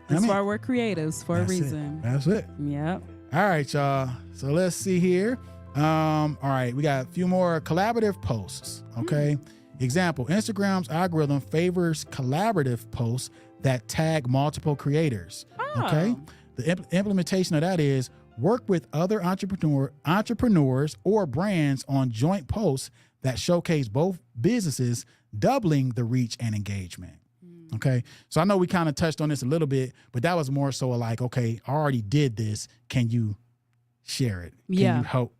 that's why we're creatives for a reason. That's it. Yep. All right, y'all. So let's see here. All right, we got a few more collaborative posts. Okay. Example: Instagram's algorithm favors collaborative posts that tag multiple creators. Oh. Okay. The implementation of that is work with other entrepreneurs or brands on joint posts that showcase both businesses, doubling the reach and engagement. Okay. So I know we kind of touched on this a little bit, but that was more so like, okay, I already did this. Can you share it? Can Yeah. you help,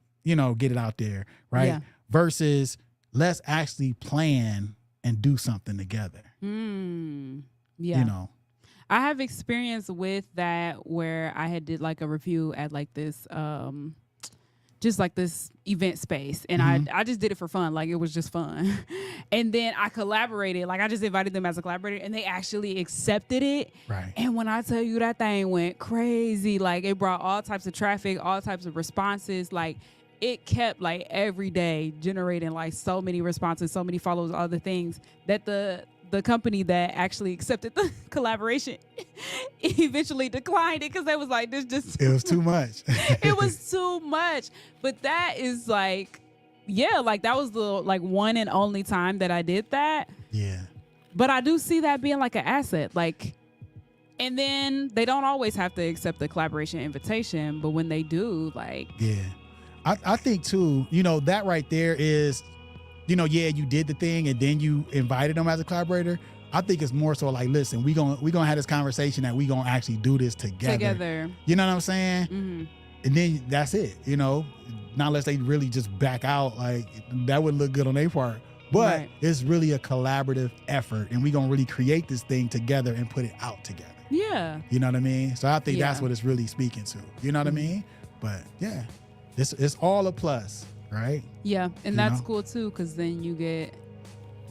get it out there? Right. Yeah. Versus let's actually plan and do something together. Yeah. I have experience with that where I had did like a review at like this just like this event space, and I just did it for fun, like it was just fun. And then I collaborated, like I just invited them as a collaborator, and they actually accepted it. Right. And when I tell you that thing went crazy, like it brought all types of traffic, all types of responses, like it kept like every day generating like so many responses, so many follows, other things that the company that actually accepted the collaboration eventually declined it because they was like, this just It was too much. it was too much. But that is like, yeah, like that was the like one and only time that I did that. Yeah. But I do see that being like an asset, like, and then they don't always have to accept the collaboration invitation, but when they do, like, Yeah. I think too, that right there is, yeah, you did the thing and then you invited them as a collaborator. I think it's more so like, listen, we gonna have this conversation that we gonna actually do this together. You know what I'm saying? Mm-hmm. And then that's it, not unless they really just back out, like that would look good on their part. But Right. it's really a collaborative effort and we gonna really create this thing together and put it out together. Yeah. You know what I mean? So I think that's Yeah. what it's really speaking to. You know what I mean? But yeah, it's all a plus, right? Yeah. And You that's know? cool too, because then you get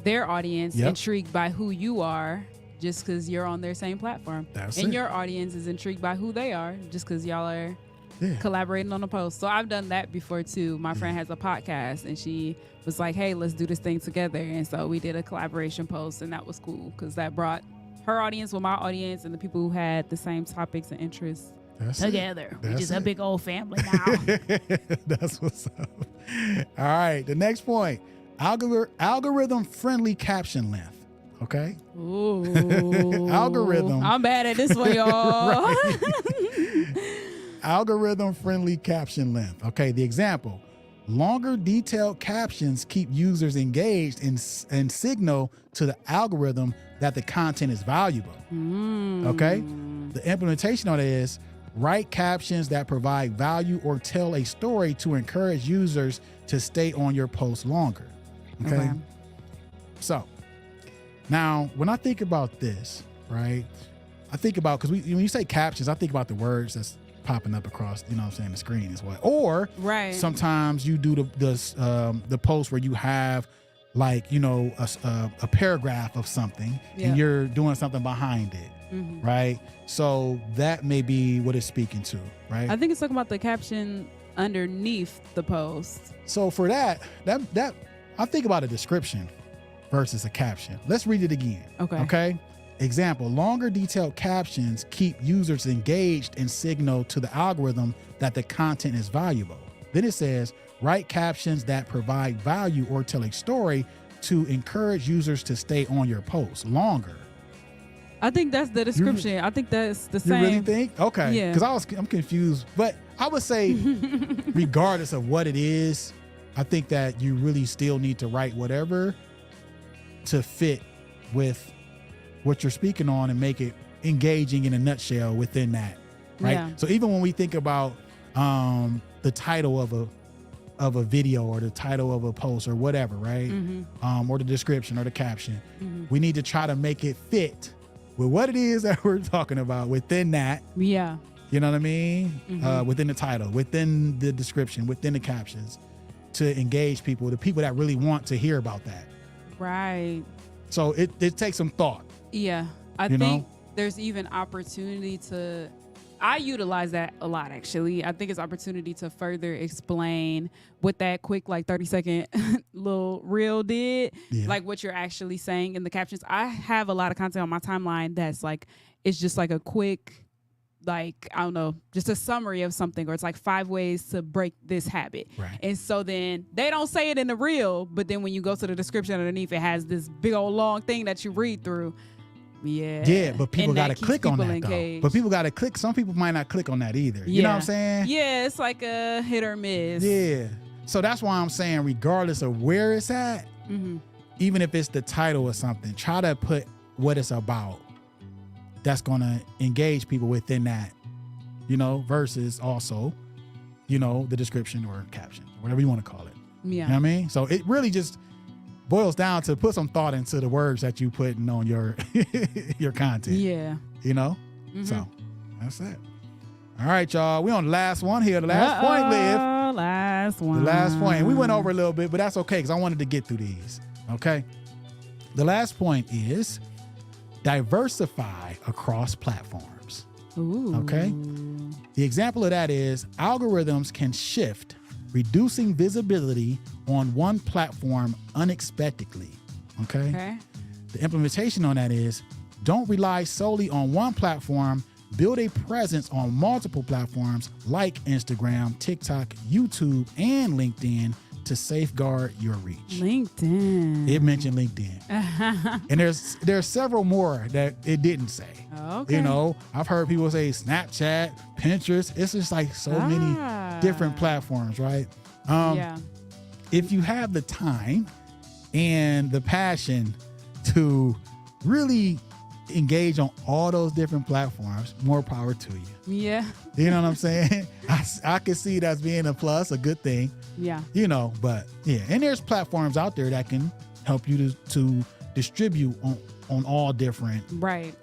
their audience Yep. intrigued by who you are just because you're on their same platform. That's and it. your audience is intrigued by who they are just because y'all are Yeah. collaborating on a post. So I've done that before too. My friend has a podcast and she was like, hey, let's do this thing together. And so we did a collaboration post, and that was cool because that brought her audience with my audience and the people who had the same topics and interests That's it. together, which That's is a it. big old family now. That's what's up. All right. The next point. Algorithm friendly caption length. Okay. Ooh. Algorithm. I'm bad at this one, y'all. Algorithm friendly caption length. Okay. The example: longer detailed captions keep users engaged and signal to the algorithm that the content is valuable. Okay. The implementation on it is write captions that provide value or tell a story to encourage users to stay on your post longer. Okay. So now when I think about this, right, I think about, because when you say captions, I think about the words that's popping up across, you know what I'm saying, the screen as well. Or Right. sometimes you do the post where you have like, you know, a paragraph of something and you're doing something behind it. Right. So that may be what it's speaking to, right? I think it's talking about the caption underneath the post. So for that I think about a description versus a caption. Let's read it again. Okay. Example: longer detailed captions keep users engaged and signal to the algorithm that the content is valuable. Then it says, write captions that provide value or tell a story to encourage users to stay on your post longer. I think that's the description. I think that's the same. You really think? Okay. Yeah. Because I'm confused. But I would say, regardless of what it is, I think that you really still need to write whatever to fit with what you're speaking on and make it engaging in a nutshell within that. Right. Yeah. So even when we think about the title of a video or the title of a post or whatever, right? Or the description or the caption, we need to try to make it fit with what it is that we're talking about within that. Yeah. You know what I mean? Within the title, within the description, within the captions, to engage people, the people that really want to hear about that. Right. So it takes some thought. Yeah. I think there's even opportunity to, I utilize that a lot, actually. I think it's opportunity to further explain what that quick, like 30-second little reel did, like what you're actually saying in the captions. I have a lot of content on my timeline that's like, it's just like a quick, like, I don't know, just a summary of something, or it's like 5 ways to break this habit. Right. And so then they don't say it in the reel, but then when you go to the description underneath, it has this big old long thing that you read through. Yeah, but people got to click on that engaged. though. But people got to click. Some people might not click on that either. You know what I'm saying? Yeah, it's like a hit or miss. Yeah. So that's why I'm saying, regardless of where it's at, even if it's the title or something, try to put what it's about that's going to engage people within that, you know, versus also, you know, the description or caption, whatever you want to call it. Yeah. You know what I mean? So it really just boils down to put some thought into the words that you putting on your your content. Yeah. You know? So that's it. All right, y'all. We on the last one here. The last point, Liv. Last one. The last point. And we went over a little bit, but that's okay because I wanted to get through these. Okay. The last point is diversify across platforms. Ooh. Okay. The example of that is algorithms can shift, reducing visibility on one platform unexpectedly. Okay. The implementation on that is don't rely solely on one platform. Build a presence on multiple platforms like Instagram, TikTok, YouTube, and LinkedIn to safeguard your reach. LinkedIn. It mentioned LinkedIn. And there's several more that it didn't say. Okay. You know, I've heard people say Snapchat, Pinterest. It's just like so many different platforms, right? Yeah. If you have the time and the passion to really engage on all those different platforms, more power to you. Yeah. You know what I'm saying? I can see that as being a plus, a good thing. Yeah. You know, but yeah. And there's platforms out there that can help you to distribute on all different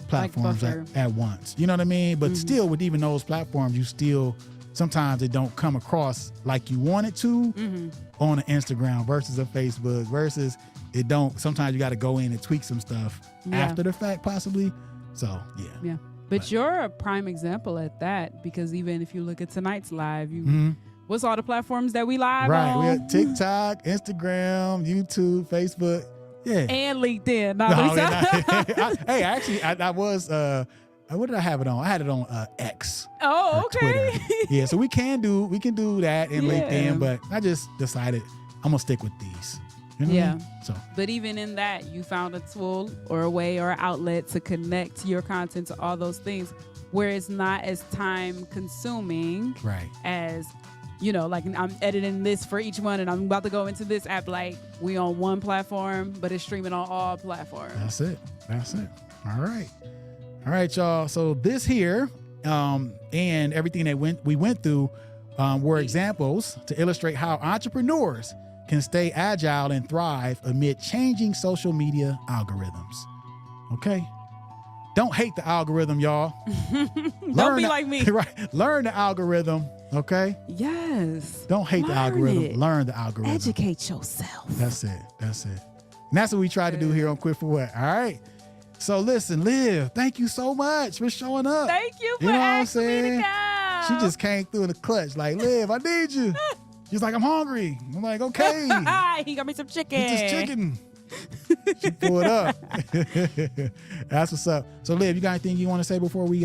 platforms like at once. You know what I mean? But still, with even those platforms, you still, sometimes it don't come across like you want it to on an Instagram versus a Facebook versus it don't. Sometimes you got to go in and tweak some stuff after the fact, possibly. So, yeah. Yeah. But you're a prime example at that, because even if you look at tonight's live, you what's all the platforms that we live on? We have TikTok, Instagram, YouTube, Facebook. Yeah. And LinkedIn. Hey, actually, I was, what did I have it on? I had it on X. Oh, okay. Twitter. Yeah, so we can do that in LinkedIn, but I just decided I'm gonna stick with these. You know what I Yeah. mean? So But even in that, you found a tool or a way or an outlet to connect your content to all those things where it's not as time consuming right. as, you know, like I'm editing this for each one and I'm about to go into this app. Like we on one platform, but it's streaming on all platforms. That's it. That's it. All right. All right, y'all. So this here and everything that we went through were examples to illustrate how entrepreneurs can stay agile and thrive amid changing social media algorithms. Okay? Don't hate the algorithm, y'all. Don't be like me. Right. Learn the algorithm, okay? Yes. Don't hate the Learn algorithm. it. Learn the algorithm. Educate yourself. That's it. That's it. And that's what we try to do here on Quit for What. All right. So listen, Liv, thank you so much for showing up. Thank you for You know what I'm asking me to saying? come. She just came through in the clutch like, Liv, I need you. She's like, I'm hungry. I'm like, okay. He got me some chicken. Eat this chicken. She pulled up. That's what's up. So Liv, you got anything you want to say before we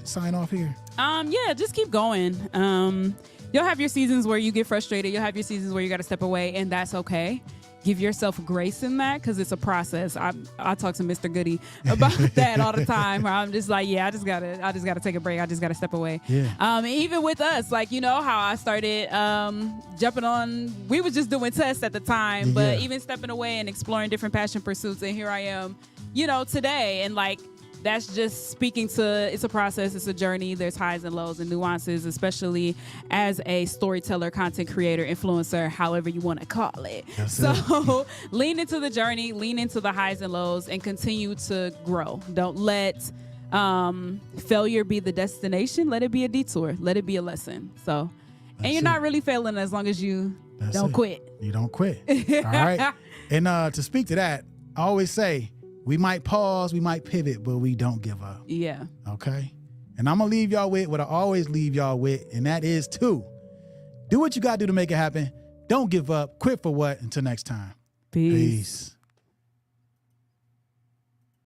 sign off here? Yeah, just keep going. You'll have your seasons where you get frustrated. You'll have your seasons where you got to step away, and that's okay. Give yourself grace in that because it's a process. I talk to Mr. Goody about that all the time. Where I'm just like, yeah, I just gotta take a break. I just gotta step away. Yeah. Even with us, like you know how I started jumping on. We was just doing tests at the time, but Yeah. even stepping away and exploring different passion pursuits, and here I am, you know, today, and like. That's just speaking to it's a process, it's a journey. There's highs and lows and nuances, especially as a storyteller, content creator, influencer, however you want to call it. That's So lean into the journey, lean into the highs and lows, and continue to grow. Don't let failure be the destination. Let it be a detour. Let it be a lesson. So, and you're not really failing as long as you don't quit. You don't quit. All right. And to speak to that, I always say, we might pause, we might pivot, but we don't give up. Yeah. Okay? And I'm going to leave y'all with what I always leave y'all with, and that is to do what you got to do to make it happen. Don't give up. Quit for what? Until next time. Peace. Peace.